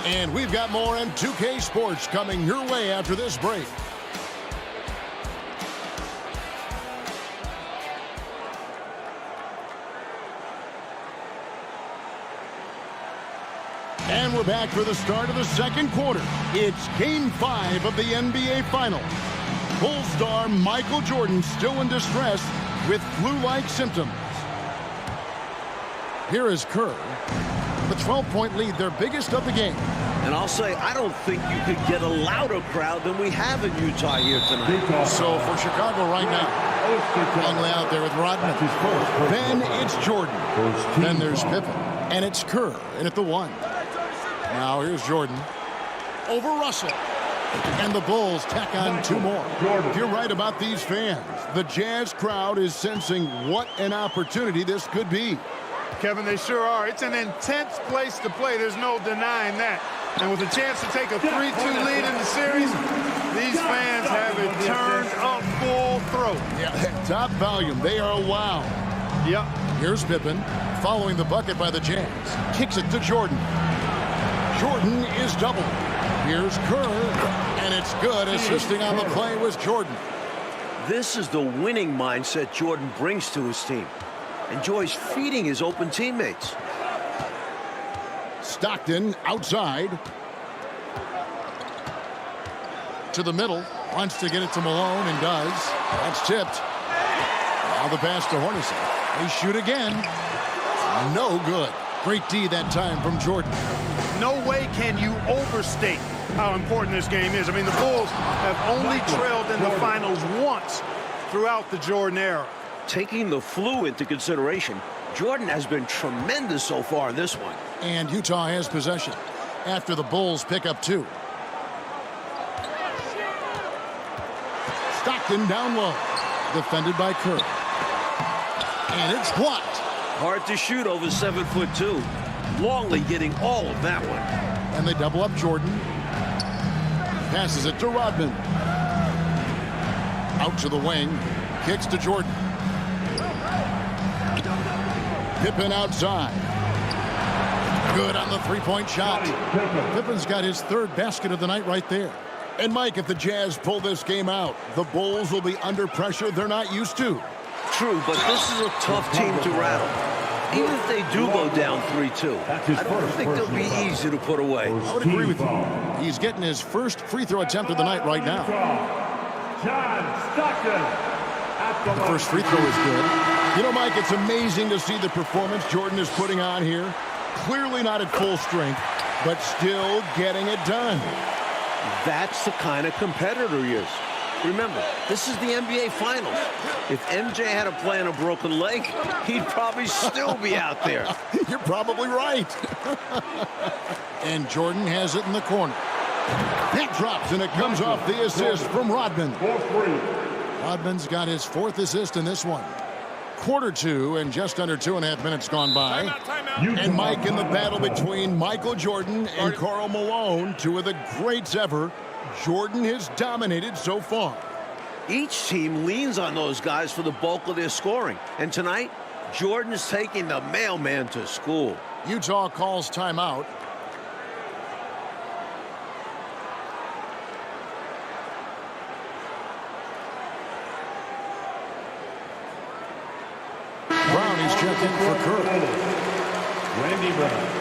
And we've got more on 2K Sports coming your way after this break. And we're back for the start of the second quarter. It's Game 5 of the NBA Finals. Bulls star Michael Jordan still in distress with flu-like symptoms. Here is Kerr. The 12-point lead, their biggest of the game. And I'll say, I don't think you could get a louder crowd than we have in Utah here tonight. So for Chicago right now, Longley out there with Rodman. Then it's Jordan. Then there's Pippen. And it's Kerr in at the 1. Now here's Jordan. Over Russell. And the Bulls tack on 2 more. You're right about these fans. The Jazz crowd is sensing what an opportunity this could be. Kevin, they sure are. It's an intense place to play. There's no denying that. And with a chance to take a 3-2 lead in the series, these fans have it turned up full throat. Yeah, top volume. They are loud. Yep. Here's Pippen following the bucket by the Jazz. Kicks it to Jordan. Jordan is doubled. Here's Kerr, and it's good. Assisting on the play was Jordan. This is the winning mindset Jordan brings to his team. Enjoys feeding his open teammates. Stockton outside. To the middle. Wants to get it to Malone and does. That's tipped. Now the pass to Hornacek. They shoot again. No good. Great D that time from Jordan. No way can you overstate how important this game is. I mean, the Bulls have only trailed in the finals once throughout the Jordan era. Taking the flu into consideration, Jordan has been tremendous so far in this one. And Utah has possession after the Bulls pick up 2. Stockton down low. Defended by Kerr. And it's blocked. Hard to shoot over 7'2". Longley getting all of that one. And they double up Jordan. Passes it to Rodman. Out to the wing. Kicks to Jordan. Pippen outside. Good on the 3-point shot. Pippen's got his 3rd basket of the night right there. And Mike, if the Jazz pull this game out, the Bulls will be under pressure they're not used to. True, but this is a tough team to rattle. Even if they do go down 3-2, I don't think they'll be easy to put away. I would agree with you. He's getting his first free throw attempt of the night right now. The first free throw is good. You know, Mike, it's amazing to see the performance Jordan is putting on here. Clearly not at full strength, but still getting it done. That's the kind of competitor he is. Remember, this is the NBA Finals. If MJ had to play on a broken leg, he'd probably still be out there. You're probably right. And Jordan has it in the corner. That drops, and it comes off the assist from Rodman. Rodman's got his 4th assist in this one. Quarter 2, and just under 2.5 minutes gone by. Timeout. And Mike in the battle between Michael Jordan and Karl Malone, 2 of the greats ever. Jordan has dominated so far. Each team leans on those guys for the bulk of their scoring. And tonight, Jordan is taking the mailman to school. Utah calls timeout. Brown is checked in for Kerr. Randy Brown.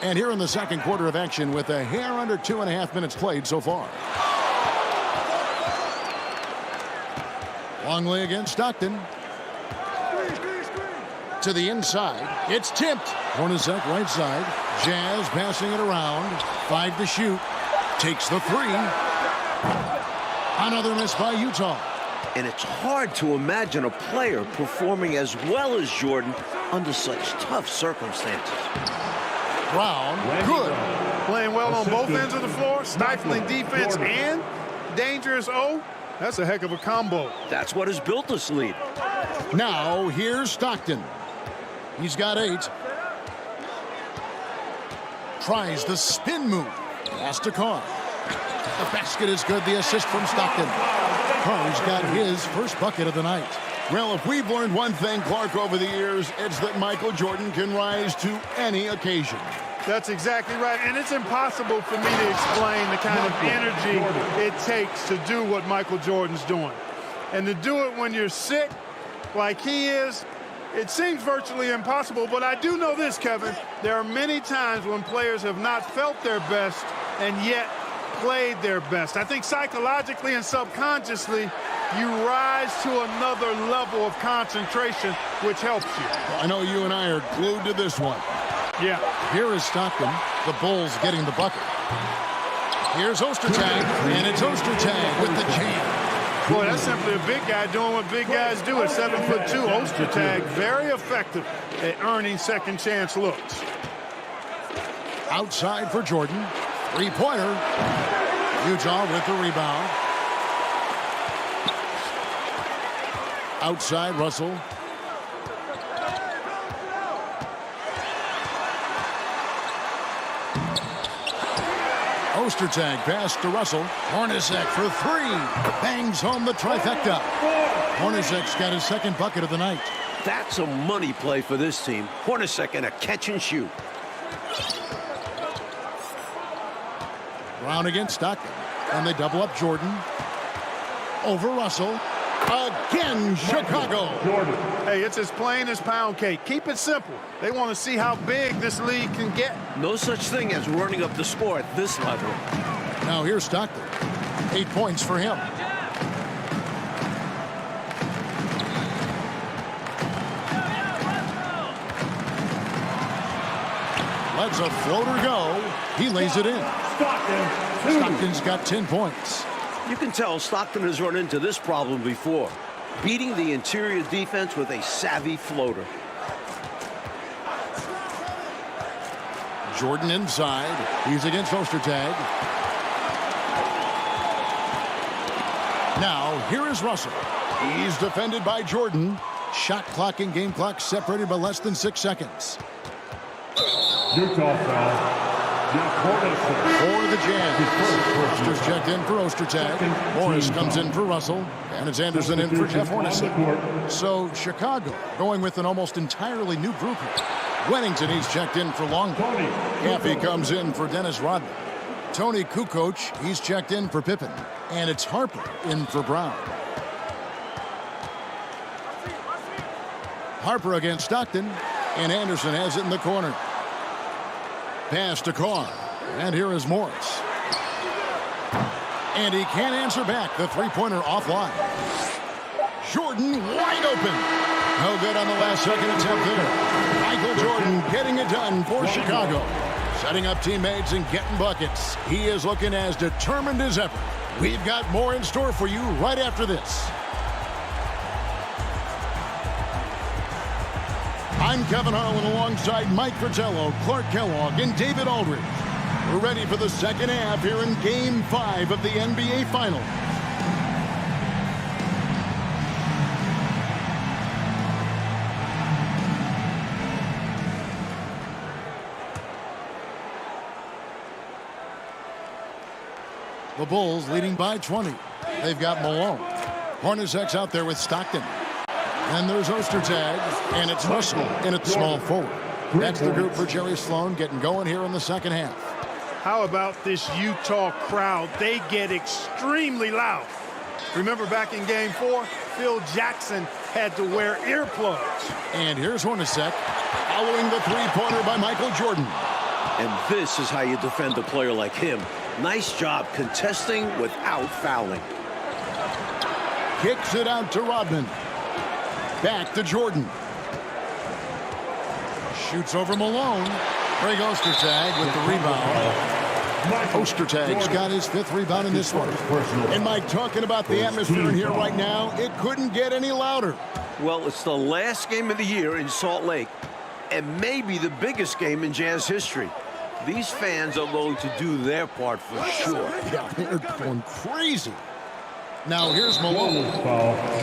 And here in the second quarter of action with a hair under 2.5 minutes played so far. Longley against Stockton. To the inside. It's tipped. Hornacek right side. Jazz passing it around. 5 to shoot. Takes the 3. Another miss by Utah. And it's hard to imagine a player performing as well as Jordan under such tough circumstances. Brown, good. Playing well on both ends of the floor, stifling defense and dangerous O. That's a heck of a combo. That's what has built this lead. Now here's Stockton. He's got 8. Tries the spin move. Pass to Carr. The basket is good. The assist from Stockton. Carr's got his first bucket of the night. Well, if we've learned one thing, Clark, over the years, it's that Michael Jordan can rise to any occasion. That's exactly right. And it's impossible for me to explain the kind of energy it takes to do what Michael Jordan's doing. And to do it when you're sick like he is, it seems virtually impossible. But I do know this, Kevin. There are many times when players have not felt their best and yet played their best. I think psychologically and subconsciously, you rise to another level of concentration, which helps you. I know you and I are glued to this one. Yeah. Here is Stockton. The Bulls getting the bucket. Here's Ostertag, and it's Ostertag with the jam. Boy, that's simply a big guy doing what big guys do at 7'2". Ostertag, very effective at earning second chance looks. Outside for Jordan. Three-pointer. Utah with the rebound. Outside, Russell. Ostertag pass to Russell. Hornacek for three. Bangs home the trifecta. Hornacek's got his second bucket of the night. That's a money play for this team. Hornacek in a catch and shoot. Brown against Stockton. And they double up Jordan. Over Russell. Again, Chicago. Hey, it's as plain as pound cake. Keep it simple. They want to see how big this league can get. No such thing as running up the score at this level. Now here's Stockton. 8 points for him. Lets a floater go. He lays it in. Stockton's got 10 points. You can tell Stockton has run into this problem before, beating the interior defense with a savvy floater. Jordan inside. He's against Ostertag. Now, here is Russell. He's defended by Jordan. Shot clock and game clock separated by less than 6 seconds. Utah foul. For the Jazz. Foster's checked in for Ostertag. Morris comes in for Russell. And it's Anderson in for Jeff Hornacek. So Chicago going with an almost entirely new group here. Wennington, he's checked in for Longo. Caffey comes in for Dennis Rodman. Tony Kukoc, he's checked in for Pippen. And it's Harper in for Brown. Harper against Stockton. And Anderson has it in the corner. Pass to Carr. And here is Morris. And he can't answer back. The three-pointer offline. Jordan wide open. No good on the last second attempt there. Michael Jordan getting it done for Chicago. Setting up teammates and getting buckets. He is looking as determined as ever. We've got more in store for you right after this. I'm Kevin Harlan alongside Mike Fratello, Clark Kellogg, and David Aldridge. We're ready for the second half here in Game 5 of the NBA Finals. The Bulls leading by 20. They've got Malone. Hornacek's out there with Stockton. And there's Ostertag, and it's Russell in at small forward. That's the group for Jerry Sloan getting going here in the second half. How about this Utah crowd? They get extremely loud. Remember back in Game 4, Phil Jackson had to wear earplugs. And here's Hornacek, following the three-pointer by Michael Jordan. And this is how you defend a player like him. Nice job contesting without fouling. Kicks it out to Rodman. Back to Jordan. Shoots over Malone. Craig Ostertag with the rebound. Ostertag's got his 5th rebound in this one. And Mike, talking about the atmosphere in here right now, it couldn't get any louder. Well, it's the last game of the year in Salt Lake, and maybe the biggest game in Jazz history. These fans are going to do their part for sure. Yeah, they're going crazy. Now here's Malone.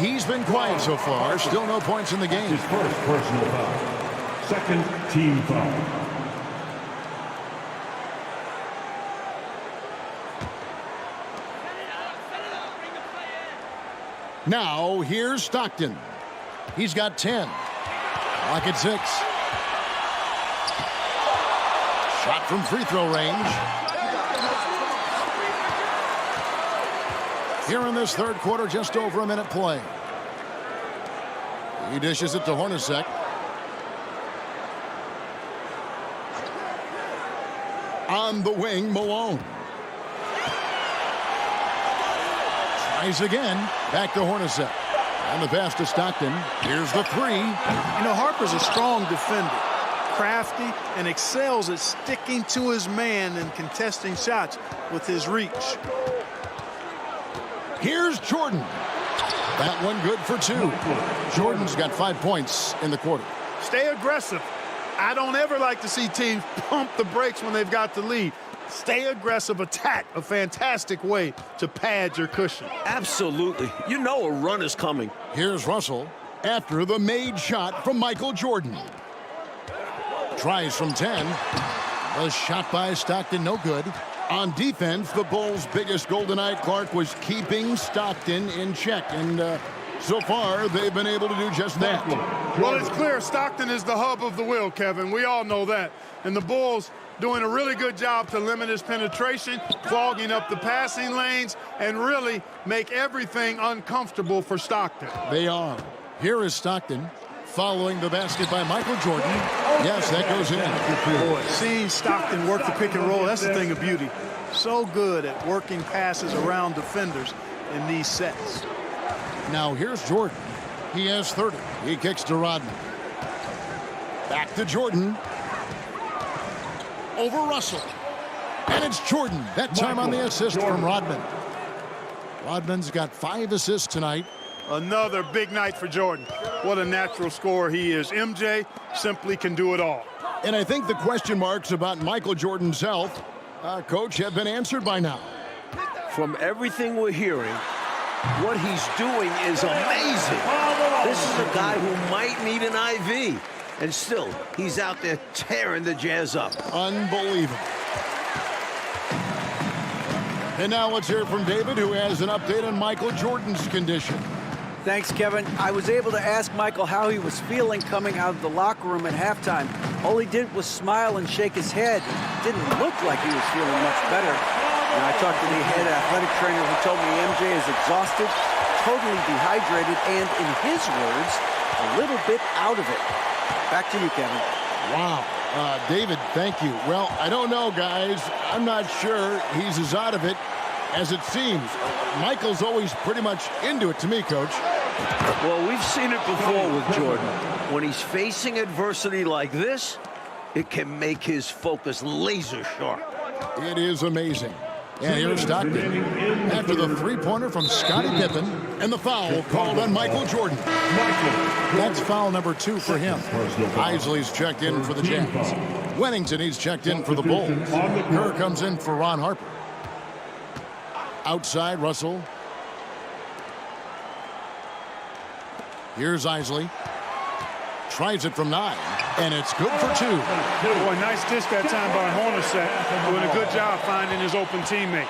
He's been quiet so far. Still no points in the game. His first personal foul. Second team foul. Now here's Stockton. He's got 10. Clock at 6. Shot from free throw range. Here in this third quarter, just over a minute play. He dishes it to Hornacek. On the wing, Malone. Tries again. Back to Hornacek. And the pass to Stockton. Here's the three. You know, Harper's a strong defender. Crafty and excels at sticking to his man and contesting shots with his reach. Here's Jordan. That one good for 2. Jordan's got 5 points in the quarter. Stay aggressive. I don't ever like to see teams pump the brakes when they've got the lead. Stay aggressive, attack, a fantastic way to pad your cushion. Absolutely. You know a run is coming. Here's Russell after the made shot from Michael Jordan. Tries from 10. The shot by Stockton, no good. On defense, the Bulls' biggest golden eye, Clark, was keeping Stockton in check. And so far, they've been able to do just that. Well, it's clear Stockton is the hub of the wheel, Kevin. We all know that. And the Bulls doing a really good job to limit his penetration, clogging up the passing lanes, and really make everything uncomfortable for Stockton. They are. Here is Stockton following the basket by Michael Jordan. Yes, that goes in. Boy, seeing Stockton work the pick and roll, that's the thing of beauty. So good at working passes around defenders in these sets. Now here's Jordan. He has 30. He kicks to Rodman. Back to Jordan. Over Russell. And it's Jordan. That time on the assist from Rodman. Rodman's got 5 assists tonight. Another big night for Jordan. What a natural scorer he is. MJ simply can do it all. And I think the question marks about Michael Jordan's health, Coach, have been answered by now. From everything we're hearing, what he's doing is amazing. This is a guy who might need an IV. And still, he's out there tearing the Jazz up. Unbelievable. And now let's hear from David, who has an update on Michael Jordan's condition. Thanks, Kevin. I was able to ask Michael how he was feeling coming out of the locker room at halftime. All he did was smile and shake his head. It didn't look like he was feeling much better. And I talked to the head athletic trainer who told me MJ is exhausted, totally dehydrated, and in his words, a little bit out of it. Back to you, Kevin. Wow. David, thank you. Well, I don't know, guys. I'm not sure he's as out of it as it seems. Michael's always pretty much into it to me, Coach. Well, we've seen it before with Jordan. When he's facing adversity like this, it can make his focus laser sharp. It is amazing. And here's Stockton after the three-pointer from Scottie Pippen and the foul called on Michael Jordan. That's foul number 2 for him. Isley's checked in for the Jazz. Wennington, he's checked in for the Bulls. Kerr comes in for Ron Harper. Outside, Russell. Here's Isley. Tries it from 9, and it's good for 2. Boy, nice dish that time by Hornacek. Doing a good job finding his open teammate.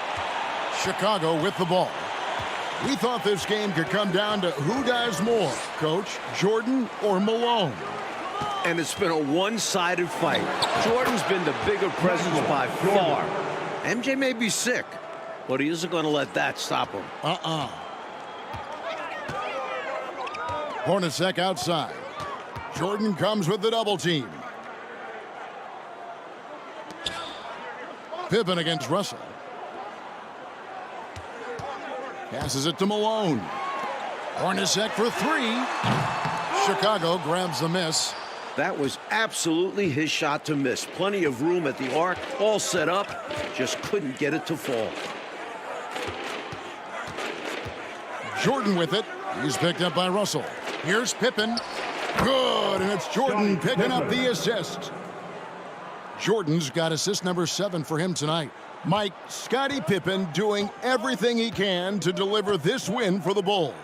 Chicago with the ball. We thought this game could come down to who does more, Coach, Jordan or Malone. And it's been a one-sided fight. Jordan's been the bigger presence by far. MJ may be sick, but he isn't going to let that stop him. Hornacek outside. Jordan comes with the double team. Pippen against Russell. Passes it to Malone. Hornacek for 3. Chicago grabs the miss. That was absolutely his shot to miss. Plenty of room at the arc, all set up, just couldn't get it to fall. Jordan with it. He's picked up by Russell. Here's Pippen. Good, and it's Jordan picking up the assist. Jordan's got assist number 7 for him tonight. Mike, Scottie Pippen doing everything he can to deliver this win for the Bulls.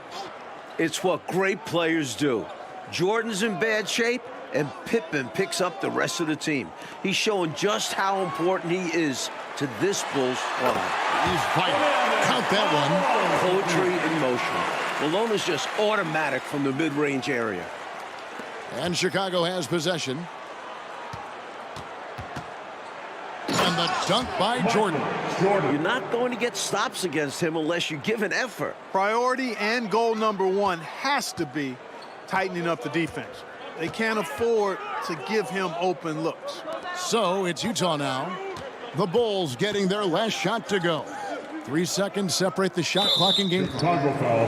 It's what great players do. Jordan's in bad shape, and Pippen picks up the rest of the team. He's showing just how important he is to this Bulls squad. He's fighting. Count that one. Poetry in motion. Malone is just automatic from the mid-range area. And Chicago has possession. And the dunk by Jordan. You're not going to get stops against him unless you give an effort. Priority and goal number 1 has to be tightening up the defense. They can't afford to give him open looks. So it's Utah now. The Bulls getting their last shot to go. 3 seconds separate the shot clock and game clock. Chicago foul.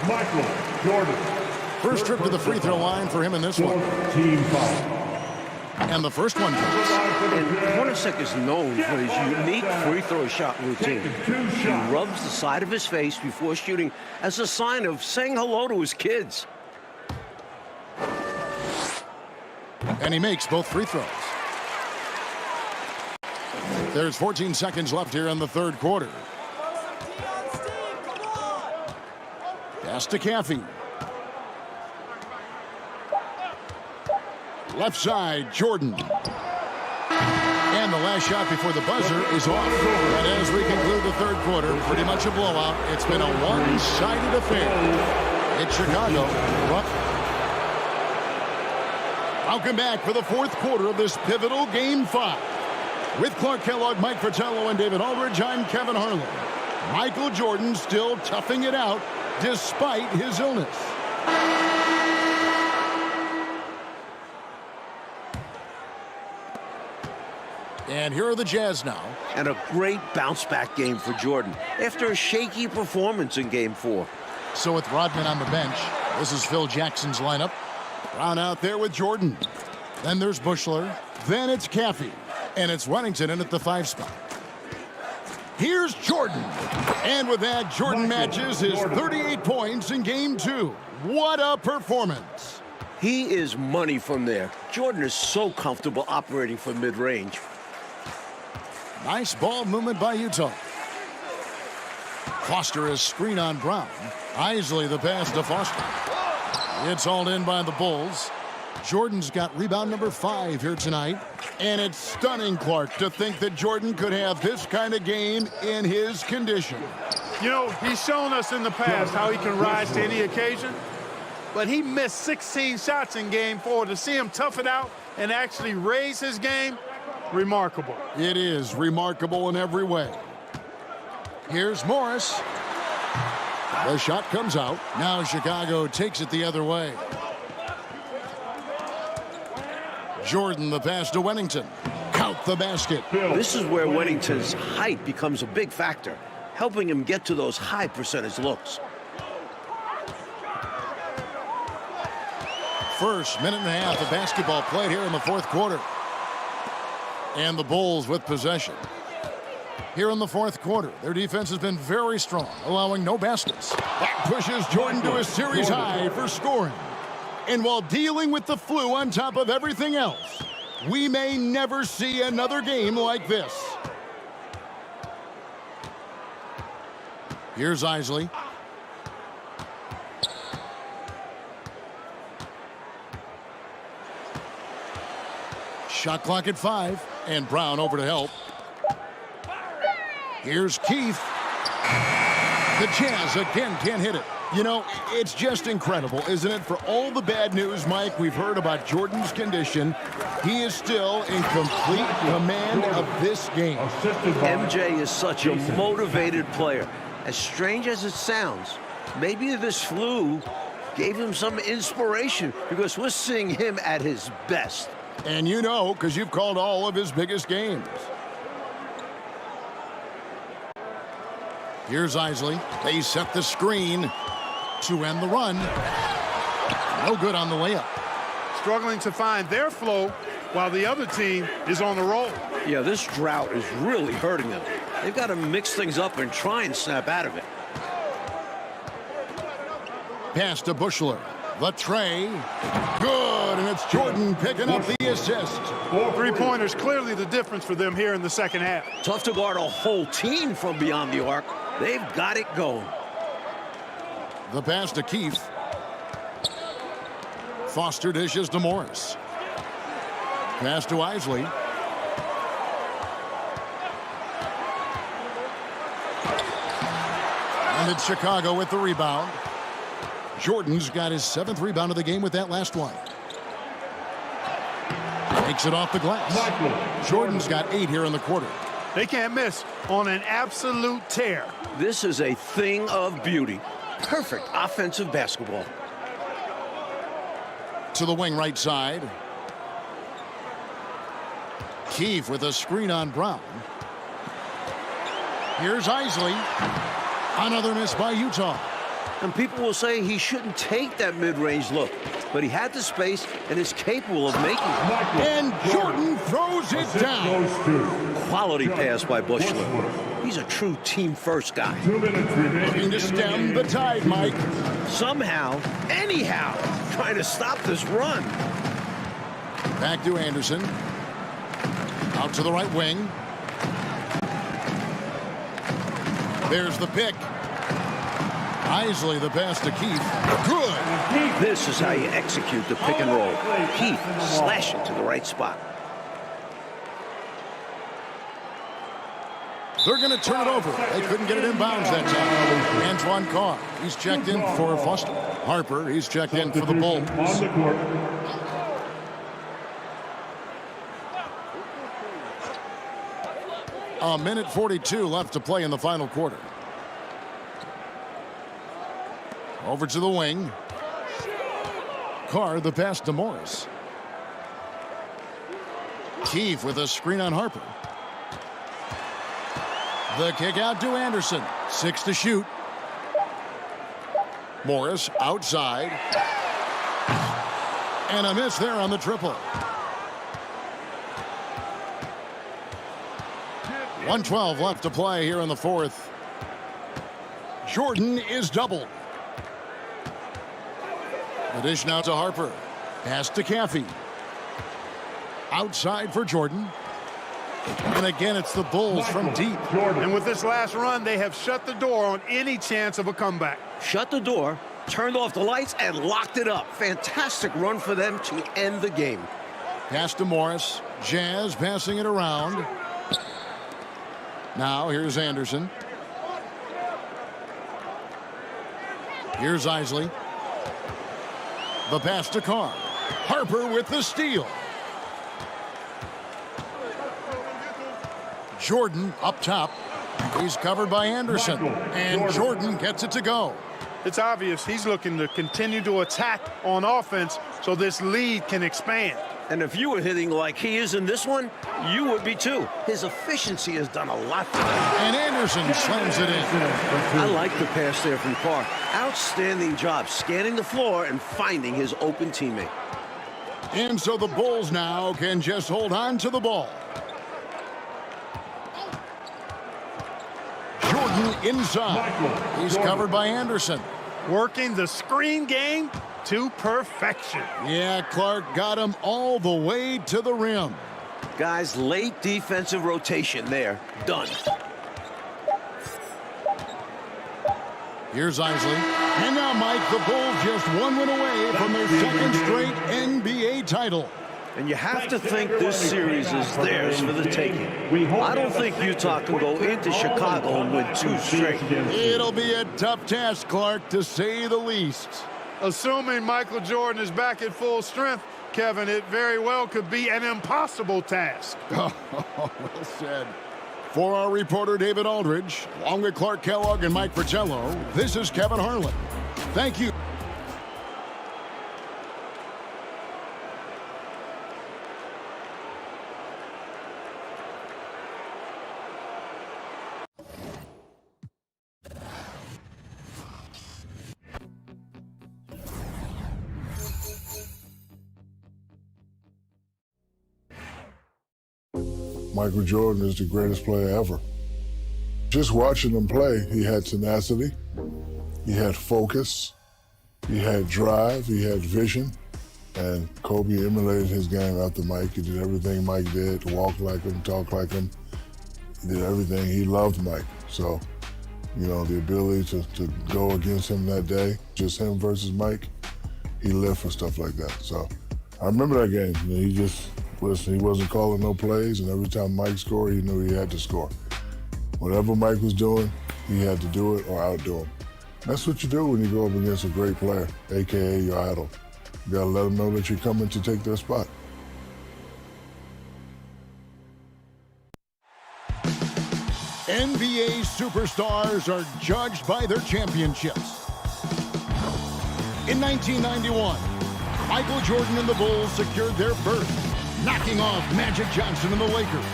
Michael Jordan. First trip to the free throw line for him in this one. Team foul. And the first one comes. And Hornacek is known for his unique free throw shot routine. He rubs the side of his face before shooting as a sign of saying hello to his kids. And he makes both free throws. There's 14 seconds left here in the third quarter. Pass to Caffey. Left side, Jordan. And the last shot before the buzzer is off. And as we conclude the third quarter, pretty much a blowout. It's been a one-sided affair. It's Chicago. Welcome back for the fourth quarter of this pivotal Game 5. With Clark Kellogg, Mike Fratello, and David Aldridge, I'm Kevin Harlan. Michael Jordan still toughing it out despite his illness. And here are the Jazz now. And a great bounce-back game for Jordan after a shaky performance in Game 4. So with Rodman on the bench, this is Phil Jackson's lineup. Brown out there with Jordan. Then there's Bushler. Then it's Caffey. And it's Wennington in at the 5 spot. Here's Jordan. And with that, Jordan matches his 38 points in Game 2. What a performance. He is money from there. Jordan is so comfortable operating from mid-range. Nice ball movement by Utah. Foster is screen on Brown. Isley the pass to Foster. It's hauled in by the Bulls. Jordan's got rebound number 5 here tonight. And it's stunning, Clark, to think that Jordan could have this kind of game in his condition. You know, he's shown us in the past how he can rise to any occasion. But he missed 16 shots in Game 4. To see him tough it out and actually raise his game, remarkable. It is remarkable in every way. Here's Morris. The shot comes out. Now Chicago takes it the other way. Jordan the pass to Wennington. Count the basket. This is where Wennington's height becomes a big factor, helping him get to those high percentage looks. First minute and a half of basketball played here in the fourth quarter. And the Bulls with possession. Here in the fourth quarter, their defense has been very strong, allowing no baskets. That pushes Jordan to a series high for scoring. And while dealing with the flu on top of everything else, we may never see another game like this. Here's Isley. Shot clock at 5, and Brown over to help. Here's Keith. The Jazz again can't hit it. You know, it's just incredible, isn't it? For all the bad news, Mike, we've heard about Jordan's condition, he is still in complete command of this game. MJ is such a motivated player. As strange as it sounds, maybe this flu gave him some inspiration because we're seeing him at his best. And you know, because you've called all of his biggest games. Here's Isley. They set the screen to end the run. No good on the layup. Struggling to find their flow while the other team is on the roll. Yeah, this drought is really hurting them. They've got to mix things up and try and snap out of it. Pass to Bushler. The tray. Good, and it's Jordan picking up the assist. 3-pointers, clearly the difference for them here in the second half. Tough to guard a whole team from beyond the arc. They've got it going. The pass to Keith. Foster dishes to Morris. Pass to Isley. And it's Chicago with the rebound. Jordan's got his 7th rebound of the game with that last one. Takes it off the glass. Jordan's got 8 here in the quarter. They can't miss on an absolute tear. This is a thing of beauty. Perfect offensive basketball. To the wing right side. Keefe with a screen on Brown. Here's Isley. Another miss by Utah. And people will say he shouldn't take that mid-range look, but he had the space and is capable of making it. And Jordan throws it down. Quality pass by Bushler. He's a true team-first guy. Looking to stem the tide, Mike. Somehow, anyhow, trying to stop this run. Back to Anderson. Out to the right wing. There's the pick. Isley, the pass to Keith. Good. This is how you execute the pick and roll. Keith slashing to the right spot. They're going to turn it over. They couldn't get it inbounds that time. Antoine Carr, he's checked in for Foster. Harper, he's checked in for the Bulls. A minute 42 left to play in the final quarter. Over to the wing. Carr, the pass to Morris. Keith with a screen on Harper. The kick out to Anderson. 6 to shoot. Morris outside. And a miss there on the triple. 1:12 left to play here in the fourth. Jordan is doubled. The dish now to Harper. Pass to Caffey. Outside for Jordan. And again, it's the Bulls from deep. And with this last run, they have shut the door on any chance of a comeback. Shut the door, turned off the lights, and locked it up. Fantastic run for them to end the game. Pass to Morris. Jazz passing it around. Now here's Anderson. Here's Isley. The pass to Carr. Harper with the steal. Jordan up top. He's covered by Anderson. And Jordan gets it to go. It's obvious he's looking to continue to attack on offense so this lead can expand. And if you were hitting like he is in this one, you would be too. His efficiency has done a lot for him. And Anderson slams it in. I like the pass there from Carr. Outstanding job scanning the floor and finding his open teammate. And so the Bulls now can just hold on to the ball. Jordan inside. He's covered by Anderson. Working the screen game to perfection. Yeah, Clark got him all the way to the rim. Guys, late defensive rotation there. Done. Here's Isley. And now, Mike, the Bulls just one win away from their second straight NBA title. And you have to think this series is theirs for the taking. I don't think Utah can go into Chicago and win 2 straight. It'll be a tough task, Clark, to say the least. Assuming Michael Jordan is back at full strength, Kevin, it very well could be an impossible task. Well said. For our reporter, David Aldridge, along with Clark Kellogg and Mike Fratello, this is Kevin Harlan. Thank you. Michael Jordan is the greatest player ever. Just watching him play, he had tenacity, he had focus, he had drive, he had vision, and Kobe emulated his game after Mike. He did everything Mike did, walk like him, talk like him. He did everything. He loved Mike. So, you know, the ability to go against him that day, just him versus Mike, he lived for stuff like that. So I remember that game. You know, he wasn't calling no plays, and every time Mike scored, he knew he had to score. Whatever Mike was doing, he had to do it or outdo him. That's what you do when you go up against a great player, AKA your idol. You gotta let them know that you're coming to take their spot. NBA superstars are judged by their championships. In 1991, Michael Jordan and the Bulls secured their berth, knocking off Magic Johnson and the Lakers.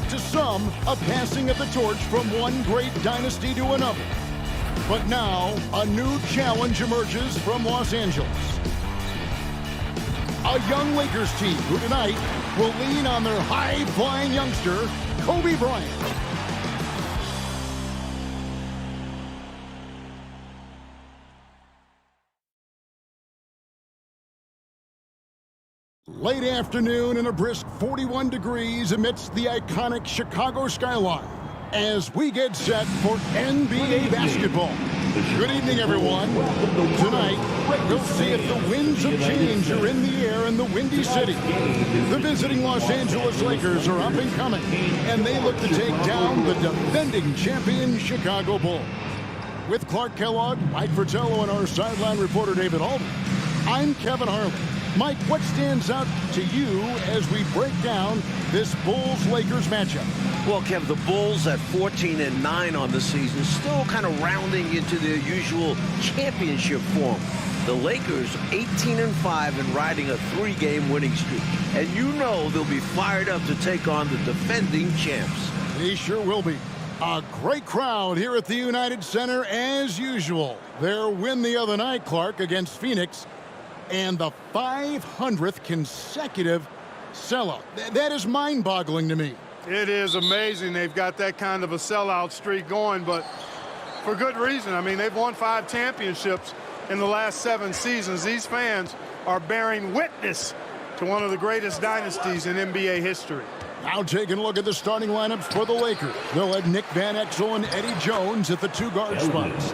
To some, a passing of the torch from one great dynasty to another. But now, a new challenge emerges from Los Angeles. A young Lakers team who tonight will lean on their high-flying youngster, Kobe Bryant. Late afternoon and a brisk 41 degrees amidst the iconic Chicago skyline as we get set for NBA basketball. Good evening, everyone. Tonight, we'll see if the winds of change are in the air in the Windy City. The visiting Los Angeles Lakers are up and coming, and they look to take down the defending champion Chicago Bulls. With Clark Kellogg, Mike Fratello, and our sideline reporter David Aldridge, I'm Kevin Harlan. Mike, what stands out to you as we break down this Bulls-Lakers matchup? Well, Kev, the Bulls at 14-9 on the season, still kind of rounding into their usual championship form. The Lakers 18-5 and riding a 3-game winning streak. And you know they'll be fired up to take on the defending champs. They sure will be. A great crowd here at the United Center as usual. Their win the other night, Clark, against Phoenix, and the 500th consecutive sellout. That is mind-boggling to me. It is amazing they've got that kind of a sellout streak going, but for good reason. I mean, they've won 5 championships in the last 7 seasons. These fans are bearing witness to one of the greatest dynasties in NBA history. Now taking a look at the starting lineups for the Lakers. They'll have Nick Van Exel and Eddie Jones at the 2 guard spots.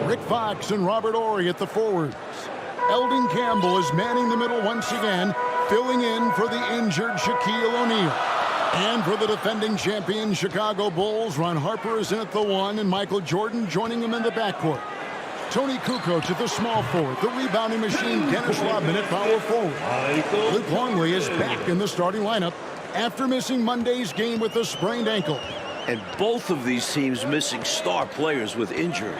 Rick Fox and Robert Horry at the forwards. Eldon Campbell is manning the middle once again, filling in for the injured Shaquille O'Neal. And for the defending champion Chicago Bulls, Ron Harper is in at the 1 and Michael Jordan joining him in the backcourt. Tony Kukoc at the small forward. The rebounding machine Dennis Rodman at power forward. Luke Longley is back in the starting lineup after missing Monday's game with a sprained ankle. And both of these teams missing star players with injury.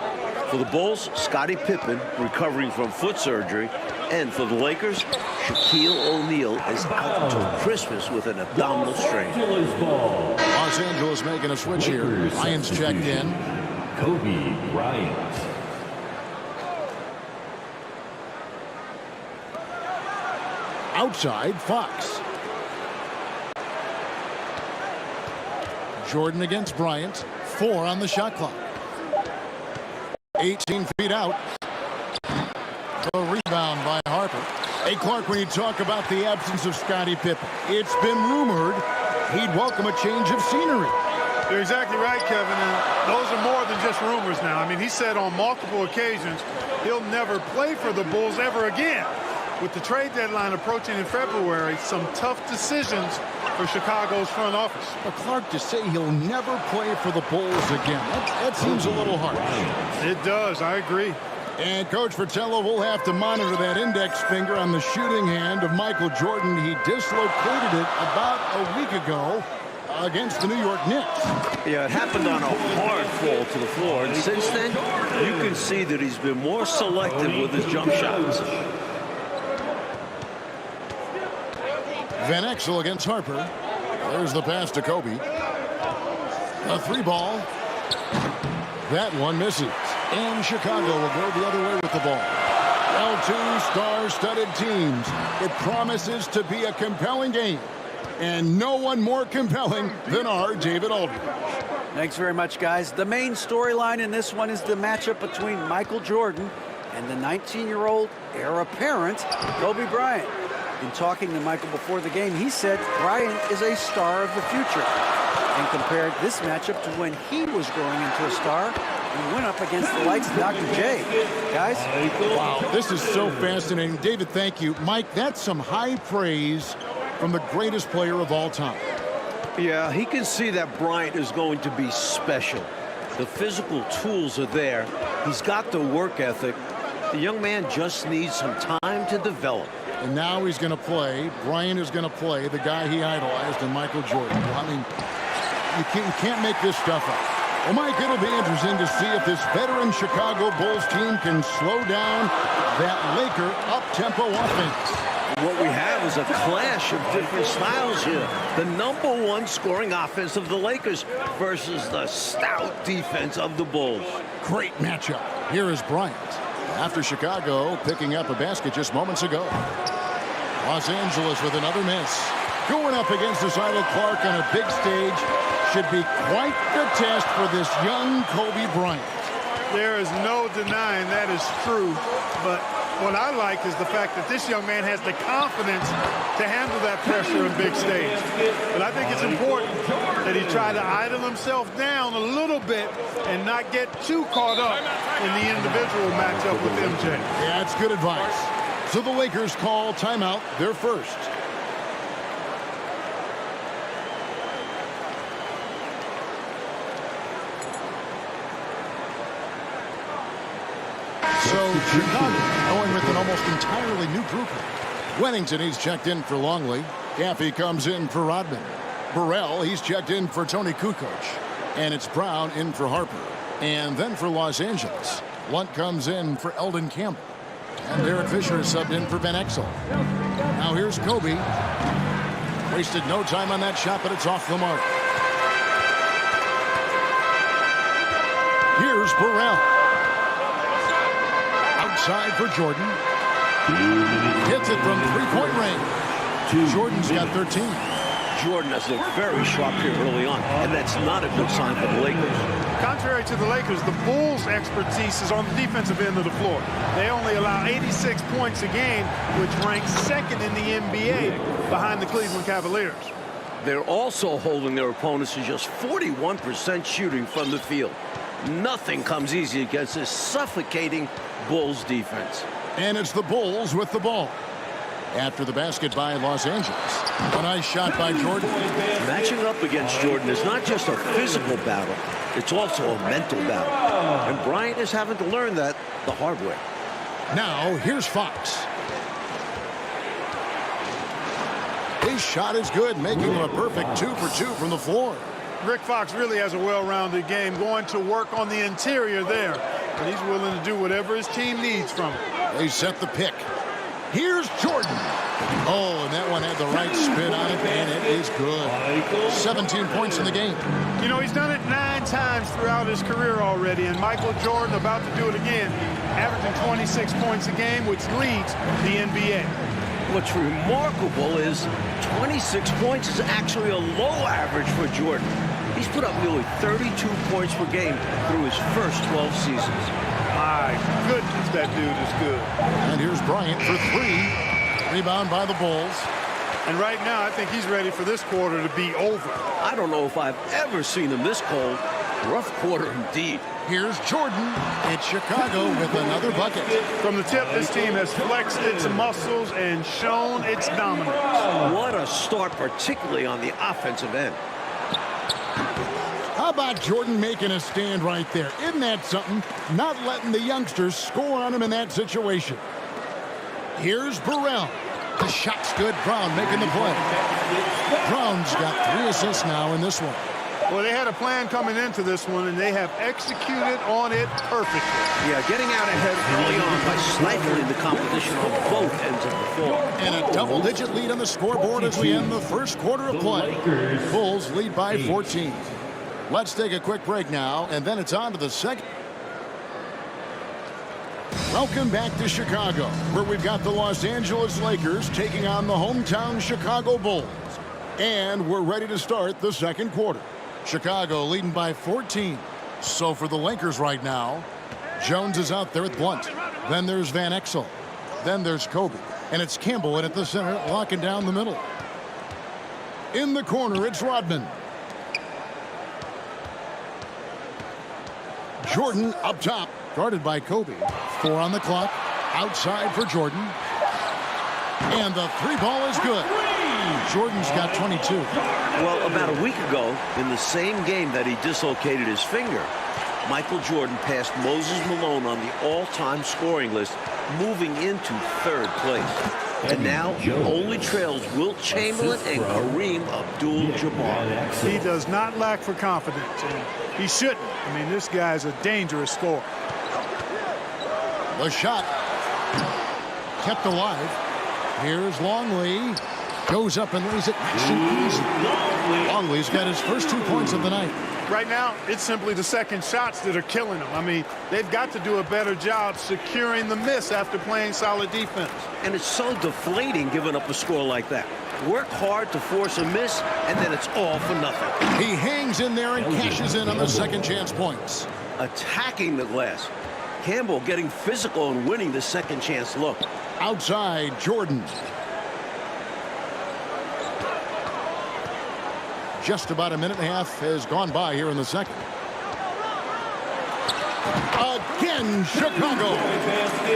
For the Bulls, Scottie Pippen recovering from foot surgery. And for the Lakers, Shaquille O'Neal is out until Christmas with an abdominal strain. Los Angeles making a switch here. Lions checked in. Kobe Bryant. Outside, Fox. Jordan against Bryant. 4 on the shot clock. 18 feet out. The rebound by Harper. Hey, Clark, when you talk about the absence of Scottie Pippen, it's been rumored he'd welcome a change of scenery. You're exactly right, Kevin, and those are more than just rumors now. I mean, he said on multiple occasions he'll never play for the Bulls ever again. With the trade deadline approaching in February, some tough decisions for Chicago's front office. But Clark, to say he'll never play for the Bulls again, that seems a little harsh. It does, I agree. And Coach Fratello will have to monitor that index finger on the shooting hand of Michael Jordan. He dislocated it about a week ago against the New York Knicks. Yeah, it happened on a hard fall to the floor. And since then, you can see that he's been more selective with his jump shots. Van Exel against Harper. There's the pass to Kobe. A 3 ball. That one misses. And Chicago will go the other way with the ball. Well, 2 star-studded teams. It promises to be a compelling game. And no one more compelling than our David Aldridge. Thanks very much, guys. The main storyline in this one is the matchup between Michael Jordan and the 19-year-old heir apparent, Kobe Bryant. In talking to Michael before the game, he said Bryant is a star of the future and compared this matchup to when he was growing into a star and went up against the likes of Dr. J. Guys? Wow, this is so fascinating. David, thank you. Mike, that's some high praise from the greatest player of all time. Yeah, he can see that Bryant is going to be special. The physical tools are there. He's got the work ethic. The young man just needs some time to develop. And now he's going to play. Bryant is going to play the guy he idolized in Michael Jordan. Well, I mean, you can't make this stuff up. Well, Mike, it'll be interesting to see if this veteran Chicago Bulls team can slow down that Laker up-tempo offense. What we have is a clash of different styles here. The #1 scoring offense of the Lakers versus the stout defense of the Bulls. Great matchup. Here is Bryant. After Chicago picking up a basket just moments ago. Los Angeles with another miss. Going up against Zyla Clark on a big stage should be quite the test for this young Kobe Bryant. There is no denying that is true, but what I like is the fact that this young man has the confidence to handle that pressure in big stage. But I think it's important that he try to idle himself down a little bit and not get too caught up in the individual matchup with MJ. Yeah, that's good advice. So the Lakers call timeout, their first. So Chicago going with an almost entirely new group. Wennington, he's checked in for Longley. Gaffey comes in for Rodman. Burrell, he's checked in for Tony Kukoc. And it's Brown in for Harper. And then for Los Angeles, Lunt comes in for Eldon Campbell. And Derek Fisher is subbed in for Van Exel. Now here's Kobe. Wasted no time on that shot, but it's off the mark. Here's Burrell. Outside for Jordan. Hits it from three-point range. Jordan's got 13. Jordan has looked very sharp here early on, and that's not a good sign for the Lakers. Contrary to the Lakers, the Bulls' expertise is on the defensive end of the floor. They only allow 86 points a game, which ranks second in the NBA behind the Cleveland Cavaliers. They're also holding their opponents to just 41% shooting from the field. Nothing comes easy against this suffocating Bulls defense. And it's the Bulls with the ball. After the basket by Los Angeles. A nice shot by Jordan. Matching up against Jordan is not just a physical battle, it's also a mental battle. And Bryant is having to learn that the hard way. Now, here's Fox. His shot is good, making him a perfect 2 for 2 from the floor. Rick Fox really has a well-rounded game, going to work on the interior there. But he's willing to do whatever his team needs from him. They set the pick. Here's Jordan. Oh, and that one had the right spin on it, and it is good. 17 points in the game. You know, he's done it 9 times throughout his career already, and Michael Jordan about to do it again, averaging 26 points a game, which leads the NBA. What's remarkable is 26 points is actually a low average for Jordan. He's put up nearly 32 points per game through his first 12 seasons. My goodness, that dude is good. And here's Bryant for 3. Rebound by the Bulls. And right now, I think he's ready for this quarter to be over. I don't know if I've ever seen him this cold. Rough quarter indeed. Here's Jordan. It's Chicago with another bucket. From the tip, this team has flexed its muscles and shown its dominance. What a start, particularly on the offensive end. How about Jordan making a stand right there? Isn't that something? Not letting the youngsters score on him in that situation. Here's Burrell. The shot's good. Brown making the play. Brown's got 3 assists now in this one. Well, they had a plan coming into this one, and they have executed on it perfectly. Yeah, getting out ahead early on by stifling the competition on both ends of the floor. And a double-digit lead on the scoreboard as we end the first quarter of play. Bulls lead by 14. Let's take a quick break now, and then it's on to the second. Welcome back to Chicago, where we've got the Los Angeles Lakers taking on the hometown Chicago Bulls. And we're ready to start the second quarter. Chicago leading by 14. So for the Lakers right now, Jones is out there with Blunt. Then there's Van Exel. Then there's Kobe. And it's Campbell in at the center, locking down the middle. In the corner, it's Rodman. Jordan up top, guarded by Kobe. 4 on the clock. Outside for Jordan. And the 3 ball is good. Jordan's got 22. Well, about a week ago, in the same game that he dislocated his finger, Michael Jordan passed Moses Malone on the all-time scoring list, moving into 3rd place. And now only trails Wilt Chamberlain and Kareem Abdul-Jabbar. He does not lack for confidence, and he shouldn't. I mean, this guy's a dangerous scorer. The shot kept alive. Here's Longley. Goes up and lays it nice and easy. Longley's got his first 2 points of the night. Right now, it's simply the second shots that are killing them. I mean, they've got to do a better job securing the miss after playing solid defense. And it's so deflating giving up a score like that. Work hard to force a miss, and then it's all for nothing. He hangs in there and cashes in on the second chance points. Attacking the glass. Campbell getting physical and winning the second chance look. Outside, Jordan. Just about a minute and a half has gone by here in the second. Again, Chicago.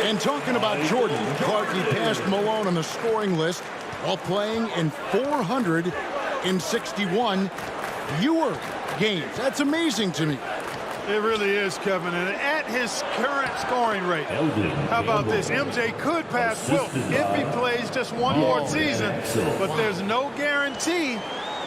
And talking about Jordan, Clark, he passed Malone on the scoring list while playing in 461 fewer games. That's amazing to me. It really is, Kevin. And at his current scoring rate, how about this? MJ could pass Wilt if he plays just one more season, but there's no guarantee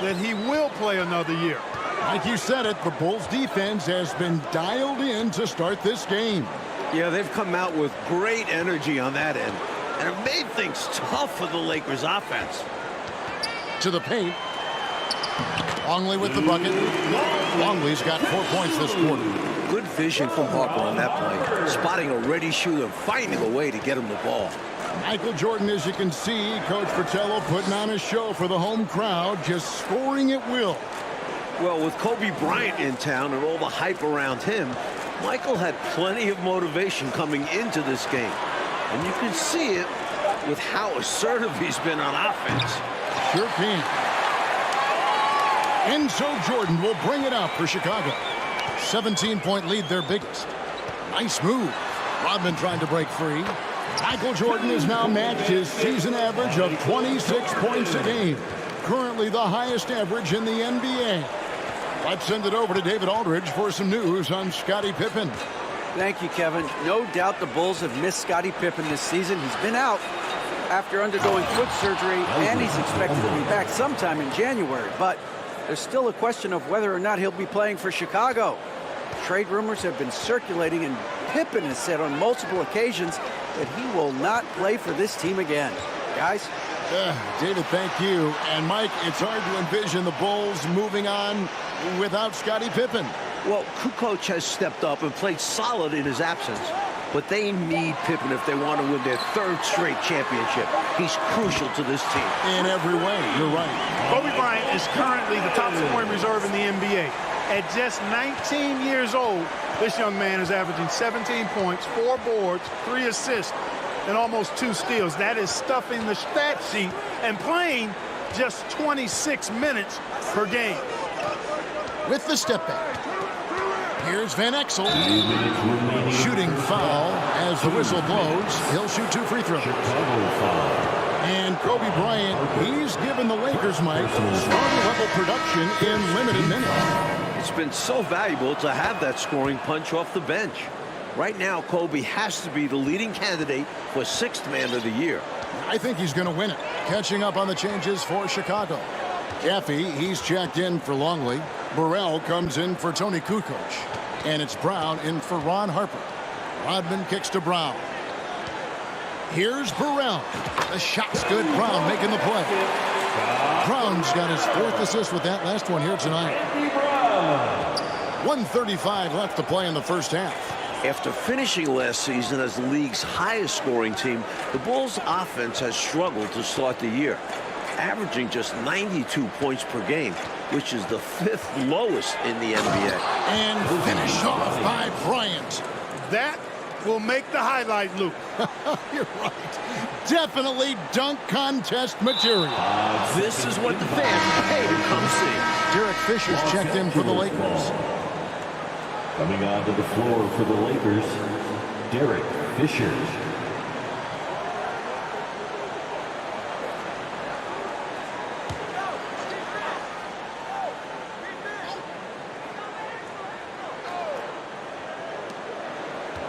that he will play another year. Like you said it, the Bulls defense has been dialed in to start this game. Yeah, they've come out with great energy on that end, and it made things tough for the Lakers offense. To the paint. Longley with the bucket. Longley's got 4 points this quarter. Good vision from Harper on that play, spotting a ready shooter, finding a way to get him the ball. Michael Jordan, as you can see, Coach Fratello putting on a show for the home crowd, just scoring at will. Well, with Kobe Bryant in town and all the hype around him, Michael had plenty of motivation coming into this game. And you can see it with how assertive he's been on offense. Sure can. And so Jordan will bring it up for Chicago. 17-point lead, their biggest. Nice move. Rodman trying to break free. Michael Jordan has now matched his season average of 26 points a game. Currently the highest average in the NBA. Let's send it over to David Aldridge for some news on Scottie Pippen. Thank you, Kevin. No doubt the Bulls have missed Scottie Pippen this season. He's been out after undergoing foot surgery, and he's expected to be back sometime in January. But there's still a question of whether or not he'll be playing for Chicago. Trade rumors have been circulating, and Pippen has said on multiple occasions that he will not play for this team again. Guys? David, thank you. And Mike, it's hard to envision the Bulls moving on without Scottie Pippen. Well, Kukoc has stepped up and played solid in his absence, but they need Pippen if they want to win their third straight championship. He's crucial to this team. In every way, you're right. Kobe Bryant is currently the top scoring reserve in the NBA. At just 19 years old, this young man is averaging 17 points, 4 boards, 3 assists, and almost 2 steals. That is stuffing the stat sheet and playing just 26 minutes per game. With the step back. Here's Van Exel. Shooting foul as the whistle blows. He'll shoot 2 free throws. And Kobe Bryant, he's given the Lakers, Mike, starting-level production in limited minutes. It's been so valuable to have that scoring punch off the bench. Right now, Kobe has to be the leading candidate for 6th man of the year. I think he's going to win it. Catching up on the changes for Chicago. Jaffe, he's checked in for Longley. Burrell comes in for Tony Kukoc. And it's Brown in for Ron Harper. Rodman kicks to Brown. Here's Burrell. The shot's good. Brown making the play. Brown's got his 4th assist with that last one here tonight. 1:35 left to play in the first half. After finishing last season as the league's highest scoring team, the Bulls' offense has struggled to start the year, averaging just 92 points per game, which is the 5th lowest in the NBA. And finish off by Bryant. That will make the highlight, Luke. You're right. Definitely dunk contest material. This is what the fans pay to come see. Derek Fisher's checked in for the Lakers. Coming onto the floor for the Lakers, Derek Fisher.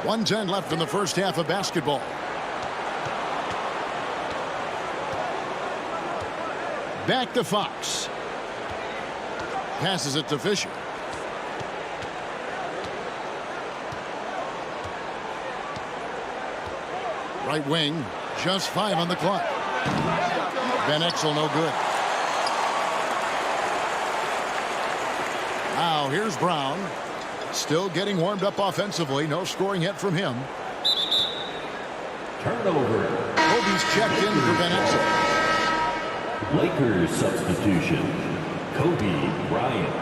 .110 left in the first half of basketball. Back to Fox. Passes it to Fisher. Right wing, just 5 on the clock. Van Exel no good. Now here's Brown. Still getting warmed up offensively. No scoring yet from him. Turnover. Kobe's checked in for Van Exel. Lakers substitution. Kobe Bryant.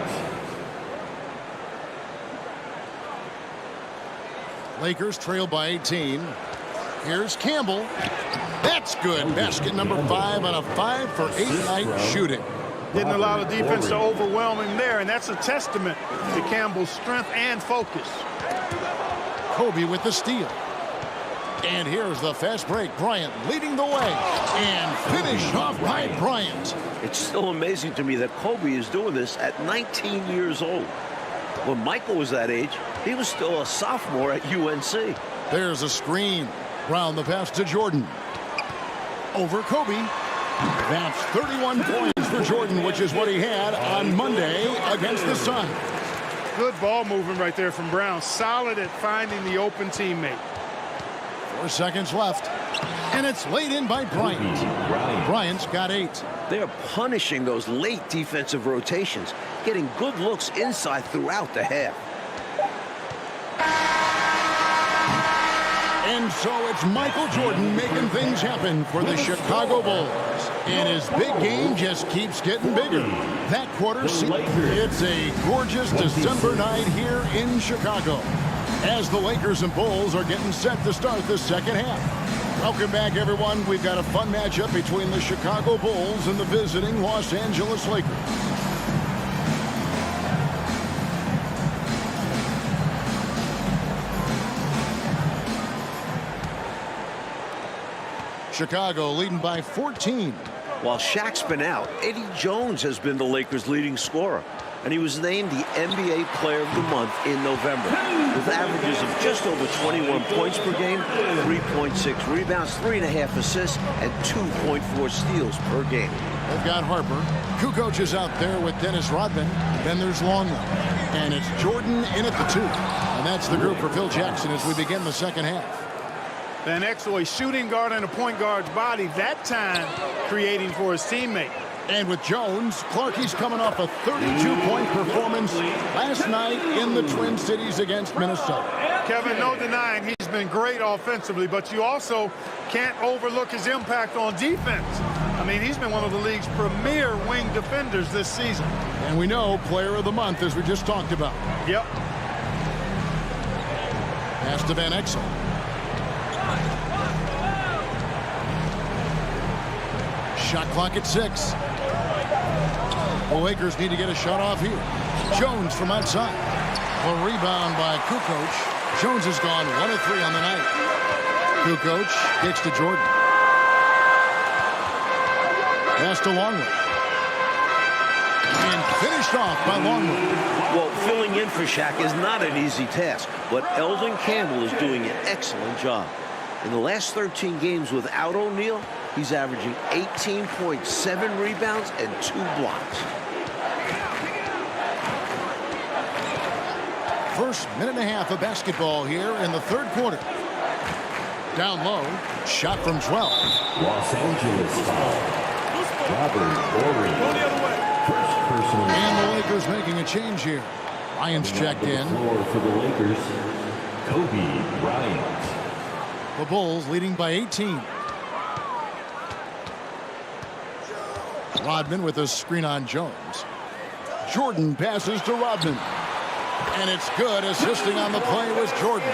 Lakers trail by 18. Here's Campbell. That's good. Basket number 5 on a 5-for-8 night shooting. Didn't allow the defense to overwhelm him there, and that's a testament to Campbell's strength and focus. Kobe with the steal. And here's the fast break. Bryant leading the way. And finished off by Bryant. It's still amazing to me that Kobe is doing this at 19 years old. When Michael was that age, he was still a sophomore at UNC. There's a screen. Brown the pass to Jordan. Over Kobe. That's 31 points for Jordan, which is what he had on Monday against the Sun. Good ball movement right there from Brown. Solid at finding the open teammate. 4 seconds left. And it's laid in by Bryant. Bryant's got 8. They're punishing those late defensive rotations, getting good looks inside throughout the half. And so it's Michael Jordan making things happen for the Chicago Bulls. And his big game just keeps getting bigger. That quarter, it's a gorgeous December night here in Chicago as the Lakers and Bulls are getting set to start the second half. Welcome back, everyone. We've got a fun matchup between the Chicago Bulls and the visiting Los Angeles Lakers. Chicago leading by 14. While Shaq's been out, Eddie Jones has been the Lakers' leading scorer, and he was named the NBA Player of the Month in November, with averages of just over 21 points per game, 3.6 rebounds, 3.5 assists, and 2.4 steals per game. They've got Harper. Kukoc is out there with Dennis Rodman. Then there's Longley. And it's Jordan in at the 2. And that's the group for Phil Jackson as we begin the second half. Van Exel, a shooting guard and a point guard's body, that time creating for his teammate. And with Jones, Clarkie's coming off a 32-point performance last night in the Twin Cities against Minnesota. Kevin, no denying he's been great offensively, but you also can't overlook his impact on defense. I mean, he's been one of the league's premier wing defenders this season. And we know Player of the Month, as we just talked about. Yep. Pass to Van Exel. Shot clock at 6. The Lakers need to get a shot off here. Jones from outside. A rebound by Kukoc. Jones has gone 1 of 3 on the night. Kukoc gets to Jordan. Pass to Longley. And finished off by Longley. Well, filling in for Shaq is not an easy task, but Eldon Campbell is doing an excellent job. In the last 13 games without O'Neal, he's averaging 18.7 rebounds and 2 blocks. First minute and a half of basketball here in the third quarter. Down low, shot from 12. Los Angeles foul. Robert Horry. First personal. And the Lakers making a change here. Bryant's checked in. Floor for the Lakers, Kobe Bryant. The Bulls leading by 18. Rodman with a screen on Jones. Jordan passes to Rodman. And it's good. Assisting on the play was Jordan.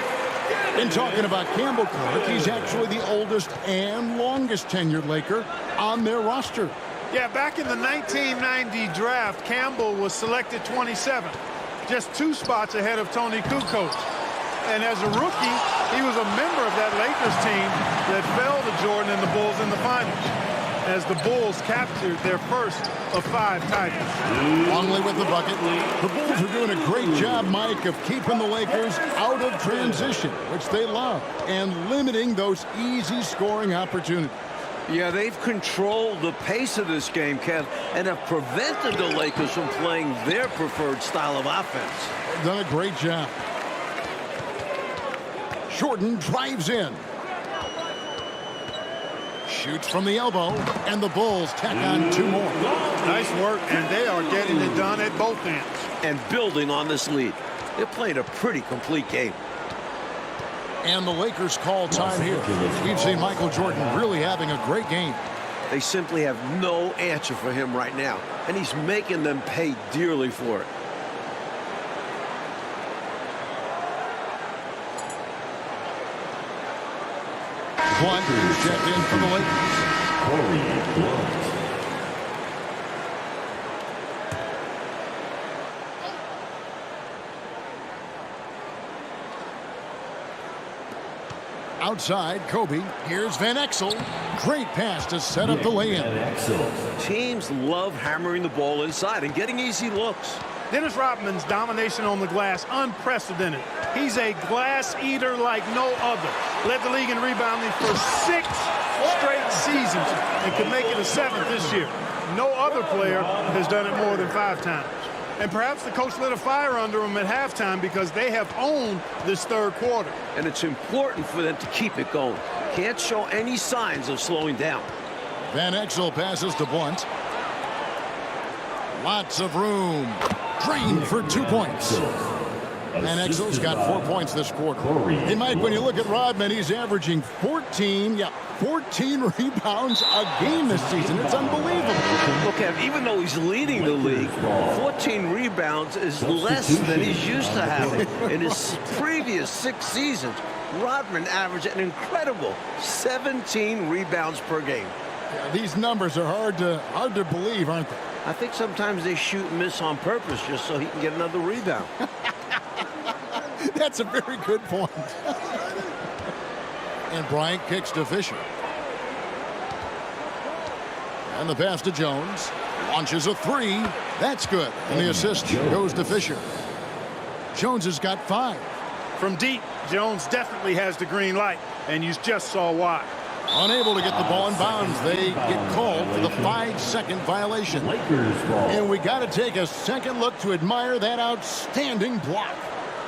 In talking about Campbell Clark, he's actually the oldest and longest tenured Laker on their roster. Yeah, back in the 1990 draft, Campbell was selected 27th, just 2 spots ahead of Tony Kukoc. And as a rookie, he was a member of that Lakers team that fell to Jordan and the Bulls in the finals, as the Bulls captured their first of 5 titles. Longley with the bucket. The Bulls are doing a great job, Mike, of keeping the Lakers out of transition, which they love, and limiting those easy scoring opportunities. Yeah, they've controlled the pace of this game, Kev, and have prevented the Lakers from playing their preferred style of offense. They've done a great job. Jordan drives in. Shoots from the elbow, and the Bulls tack on 2 more. Nice work, and they are getting it done at both ends. And building on this lead. They played a pretty complete game. And the Lakers call time here. We've seen Michael Jordan really having a great game. They simply have no answer for him right now, and he's making them pay dearly for it. Blunt is checked in for the Lakers. Outside, Kobe. Here's Van Exel. Great pass to set up the lay-in. Teams love hammering the ball inside and getting easy looks. Dennis Rodman's domination on the glass, unprecedented. He's a glass eater like no other. Led the league in rebounding for 6 straight seasons and could make it a 7th this year. No other player has done it more than 5 times. And perhaps the coach lit a fire under them at halftime because they have owned this 3rd quarter. And it's important for them to keep it going. Can't show any signs of slowing down. Van Exel passes to Blunt. Lots of room. Drained for 2 points. Van Exel's got 4 points this quarter. Hey, Mike, when you look at Rodman, he's averaging 14 rebounds a game this season. It's unbelievable. Look, Kev, even though he's leading the league, 14 rebounds is less than he's used to having. In his previous 6 seasons, Rodman averaged an incredible 17 rebounds per game. Yeah, these numbers are hard to believe, aren't they? I think sometimes they shoot and miss on purpose just so he can get another rebound. That's a very good point. And Bryant kicks to Fisher. And the pass to Jones. Launches a 3. That's good. And the assist goes to Fisher. Jones has got 5. From deep, Jones definitely has the green light, and you just saw why. Unable to get the ball in bounds. They get called for the 5-second violation. And we got to take a second look to admire that outstanding block.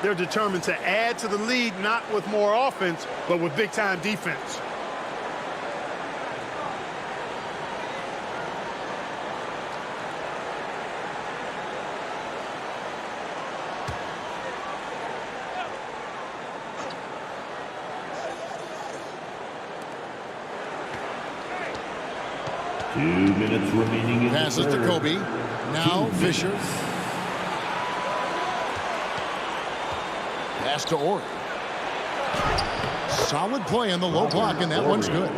They're determined to add to the lead, not with more offense, but with big-time defense. Minutes remaining in passes to Kobe. Now Fisher. Pass to Ori. Solid play in the low block, and that one's good.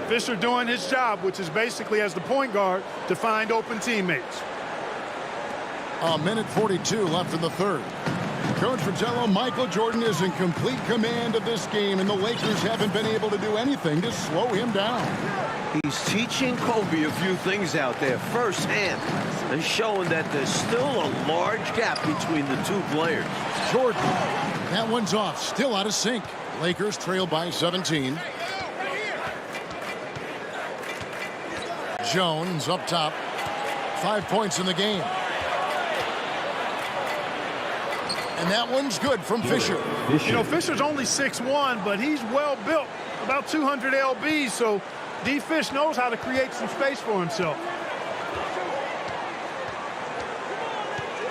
Fisher doing his job, which is basically as the point guard to find open teammates. A minute 42 left in the 3rd. Coach Fratello, Michael Jordan is in complete command of this game, and the Lakers haven't been able to do anything to slow him down. He's teaching Kobe a few things out there firsthand and showing that there's still a large gap between the 2 players. Jordan, that one's off, still out of sync. Lakers trail by 17. Jones up top, 5 points in the game. And that one's good from Fisher. You know, Fisher's only 6'1", but he's well built, about 200 lbs, so D. Fish knows how to create some space for himself.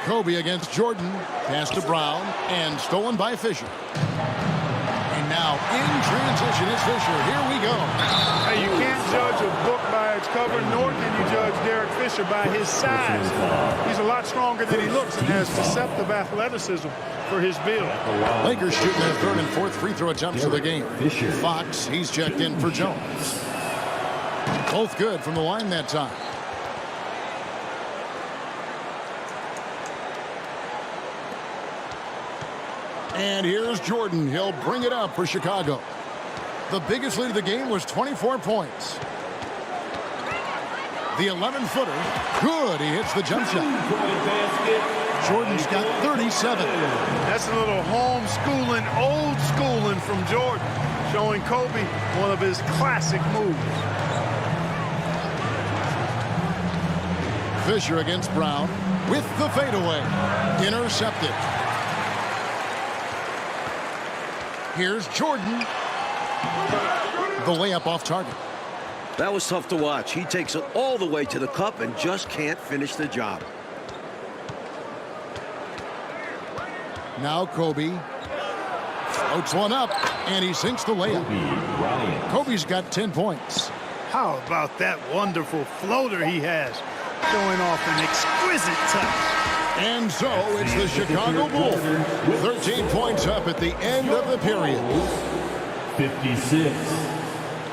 Kobe against Jordan. Pass to Brown and stolen by Fisher. And now in transition is Fisher. Here we go. Hey, you can't judge a book by its cover, nor can you judge Derek Fisher by his size. He's a lot stronger than he looks and has deceptive athleticism for his build. Lakers shooting their 3rd and 4th free throw attempts of the game. Fox, he's checked in for Jones. Both good from the line that time. And here's Jordan. He'll bring it up for Chicago. The biggest lead of the game was 24 points. The 11-footer. Good. He hits the jump shot. Jordan's got 37. That's a little homeschooling, old schooling from Jordan, showing Kobe one of his classic moves. Fisher against Brown with the fadeaway. Intercepted. Here's Jordan. The layup off target. That was tough to watch. He takes it all the way to the cup and just can't finish the job. Now Kobe floats one up, and he sinks the layup. Kobe's got 10 points. How about that wonderful floater he has? Showing off an exquisite touch. And so it's the Chicago Bulls. 13 points up at the end of the period. 56.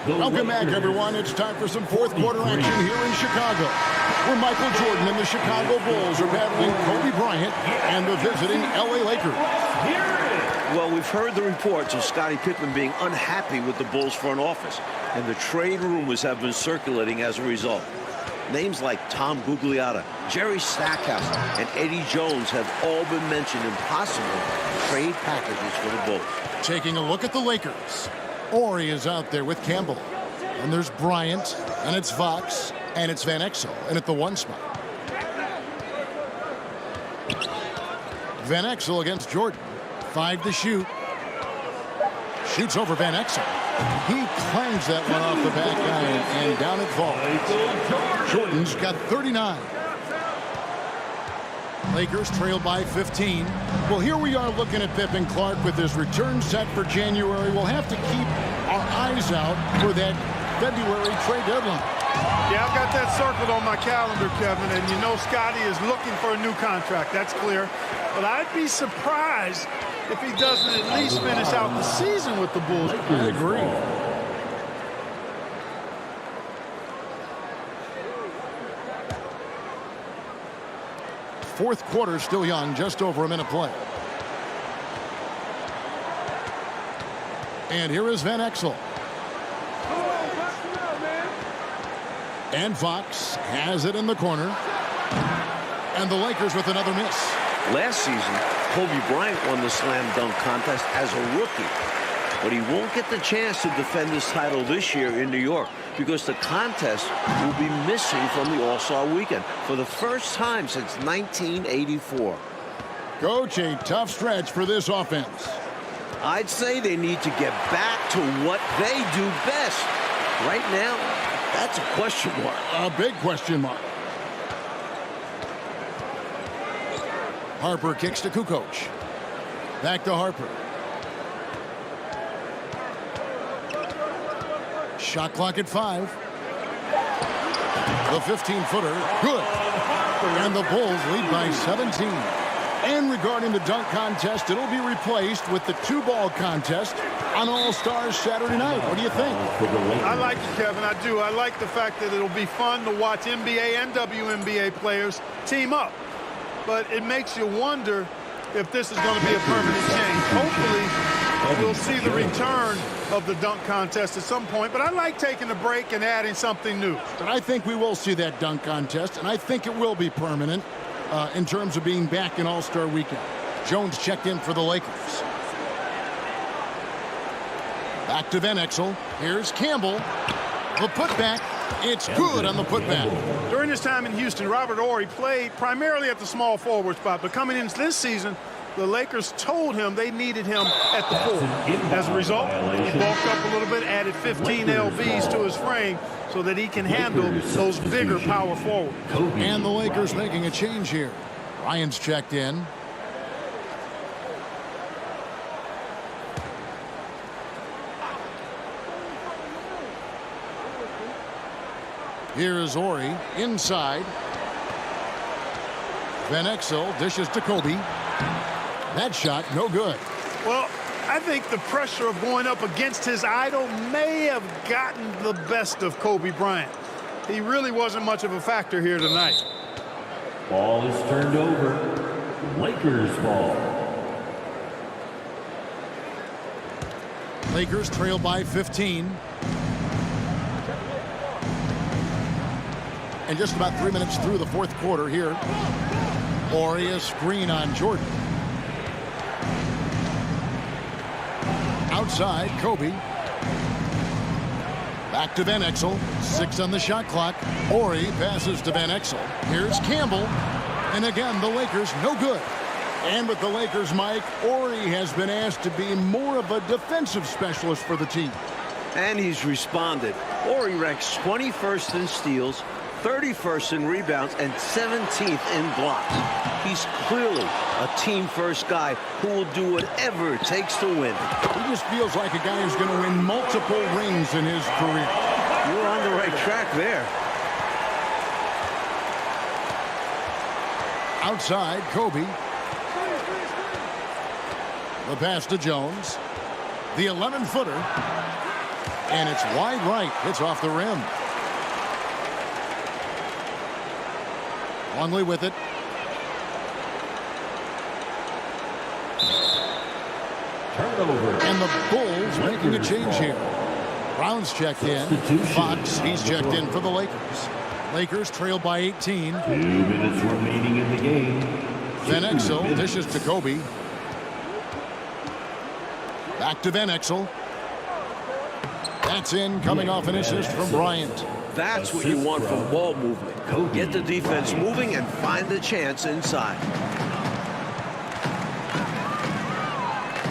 Welcome back, everyone. It's time for some fourth quarter action here in Chicago, where Michael Jordan and the Chicago Bulls are battling Kobe Bryant and the visiting LA Lakers. Well, we've heard the reports of Scottie Pippen being unhappy with the Bulls front office, and the trade rumors have been circulating as a result. Names like Tom Gugliotta, Jerry Stackhouse, and Eddie Jones have all been mentioned in possible trade packages for the Bulls. Taking a look at the Lakers. Ori is out there with Campbell. And there's Bryant, and it's Fox, and it's Van Exel, and at the 1 spot. Van Exel against Jordan. 5 to shoot. Shoots over Van Exel. He clangs that one off the back iron, and down it falls. Jordan's got 39. Lakers trail by 15. Well, here we are looking at Pippen Clark with his return set for January. We'll have to keep our eyes out for that February trade deadline. Yeah, I've got that circled on my calendar, Kevin, and you know Scottie is looking for a new contract. That's clear. But I'd be surprised if he doesn't at least finish out the season with the Bulls. I agree. Fourth quarter still young, just over a minute play. And here is Van Exel. And Fox has it in the corner. And the Lakers with another miss. Last season, Kobe Bryant won the slam dunk contest as a rookie. But he won't get the chance to defend his title this year in New York because the contest will be missing from the All-Star weekend for the first time since 1984. Coach, a tough stretch for this offense. I'd say they need to get back to what they do best. Right now, that's a question mark. A big question mark. Harper kicks to Kukoc. Back to Harper. Shot clock at 5. The 15-footer, good. And the Bulls lead by 17. And regarding the dunk contest, it'll be replaced with the 2-ball contest on All-Stars Saturday night. What do you think? I like it, Kevin. I do. I like the fact that it'll be fun to watch NBA and WNBA players team up. But it makes you wonder if this is going to be a permanent change. Hopefully, we'll see the return of the dunk contest at some point. But I like taking a break and adding something new. But I think we will see that dunk contest, and I think it will be permanent in terms of being back in All-Star Weekend. Jones checked in for the Lakers. Back to Van Exel. Here's Campbell. The putback. It's good on the putback. During his time in Houston, Robert Horry played primarily at the small forward spot. But coming into this season, the Lakers told him they needed him at the 4. As a result, he bulked up a little bit, added 15 lbs to his frame so that he can handle those bigger power forwards. And the Lakers making a change here. Ryan's checked in. Here is Horry inside. Van Exel dishes to Kobe. That shot, no good. Well, I think the pressure of going up against his idol may have gotten the best of Kobe Bryant. He really wasn't much of a factor here tonight. Ball is turned over. Lakers ball. Lakers trail by 15. And just about 3 minutes through the fourth quarter here. Horry a screen on Jordan. Outside, Kobe. Back to Van Exel. 6 on the shot clock. Horry passes to Van Exel. Here's Campbell. And again, the Lakers no good. And with the Lakers, Mike, Horry has been asked to be more of a defensive specialist for the team. And he's responded. He ranks 21st in steals, 31st in rebounds, and 17th in blocks. He's clearly a team-first guy who will do whatever it takes to win. He just feels like a guy who's going to win multiple rings in his career. You're on the right track there. Outside, Kobe. The pass to Jones. The 11-footer. And it's wide right. It's off the rim. Longley with it. Turnover. And the Bulls making a change here. Brown's checked in. Fox, he's checked in for the Lakers. Lakers trail by 18. 2 minutes remaining in the game. Van Exel dishes to Kobe. Back to Van Exel. That's in, coming off an assist from Bryant. That's what you want from ball movement. Get the defense moving and find the chance inside.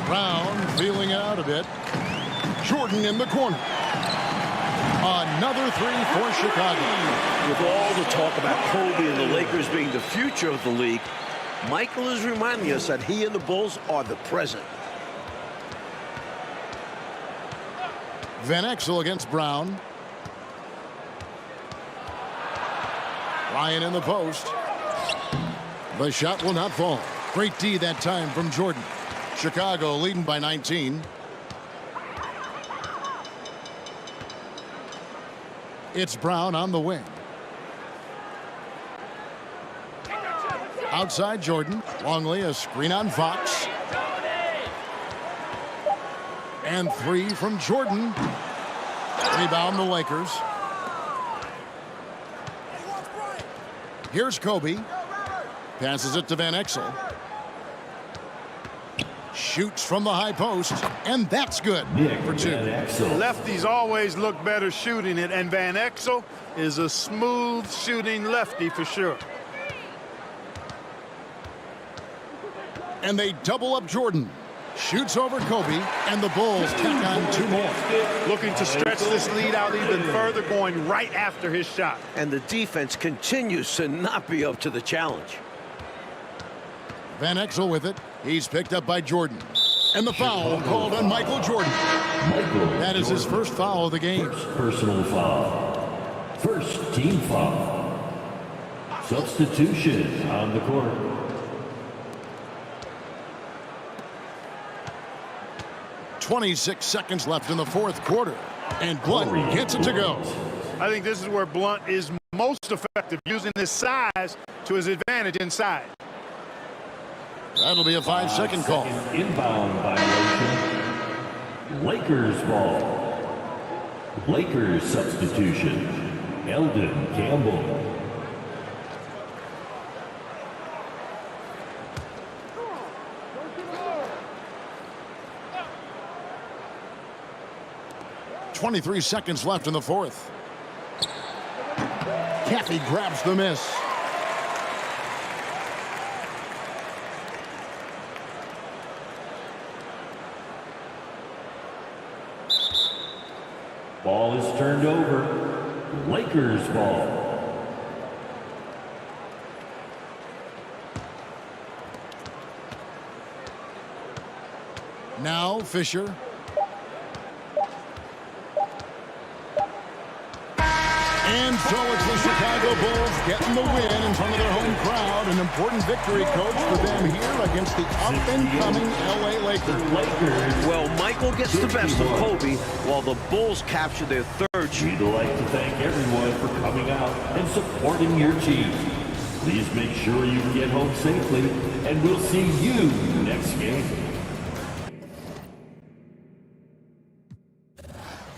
Brown feeling it out a bit. Jordan in the corner. Another three for Chicago. With all the talk about Kobe and the Lakers being the future of the league, Michael is reminding us that he and the Bulls are the present. Van Exel against Brown. Ryan in the post. The shot will not fall. Great D that time from Jordan. Chicago leading by 19. It's Brown on the wing. Outside Jordan. Longley, a screen on Fox. And three from Jordan. Rebound the Lakers. Here's Kobe. Passes it to Van Exel. Shoots from the high post, and that's good for two. Lefties always look better shooting it, and Van Exel is a smooth shooting lefty for sure. And they double up Jordan. Shoots over Kobe, and the Bulls tack on two more. Looking to stretch this lead out even further, going right after his shot. And the defense continues to not be up to the challenge. Van Exel with it. He's picked up by Jordan. And the foul called on Michael Jordan. That is his first foul of the game. First personal foul. First team foul. Substitution on the court. .26 seconds left in the fourth quarter. And Blunt gets it to go. I think this is where Blunt is most effective, using his size to his advantage inside. That'll be a 5-second call. Inbound violation. Lakers ball. Lakers substitution. Eldon Campbell. .23 seconds left in the fourth. Caffey grabs the miss. Ball is turned over. Lakers ball. Now Fisher. And so it's the Chicago Bulls getting the win in front of their home crowd. An important victory, Coach, for them here against the up-and-coming LA Lakers. Well, Michael gets the best of Kobe while the Bulls capture their third. We'd like to thank everyone for coming out and supporting your team. Please make sure you get home safely, and we'll see you next game.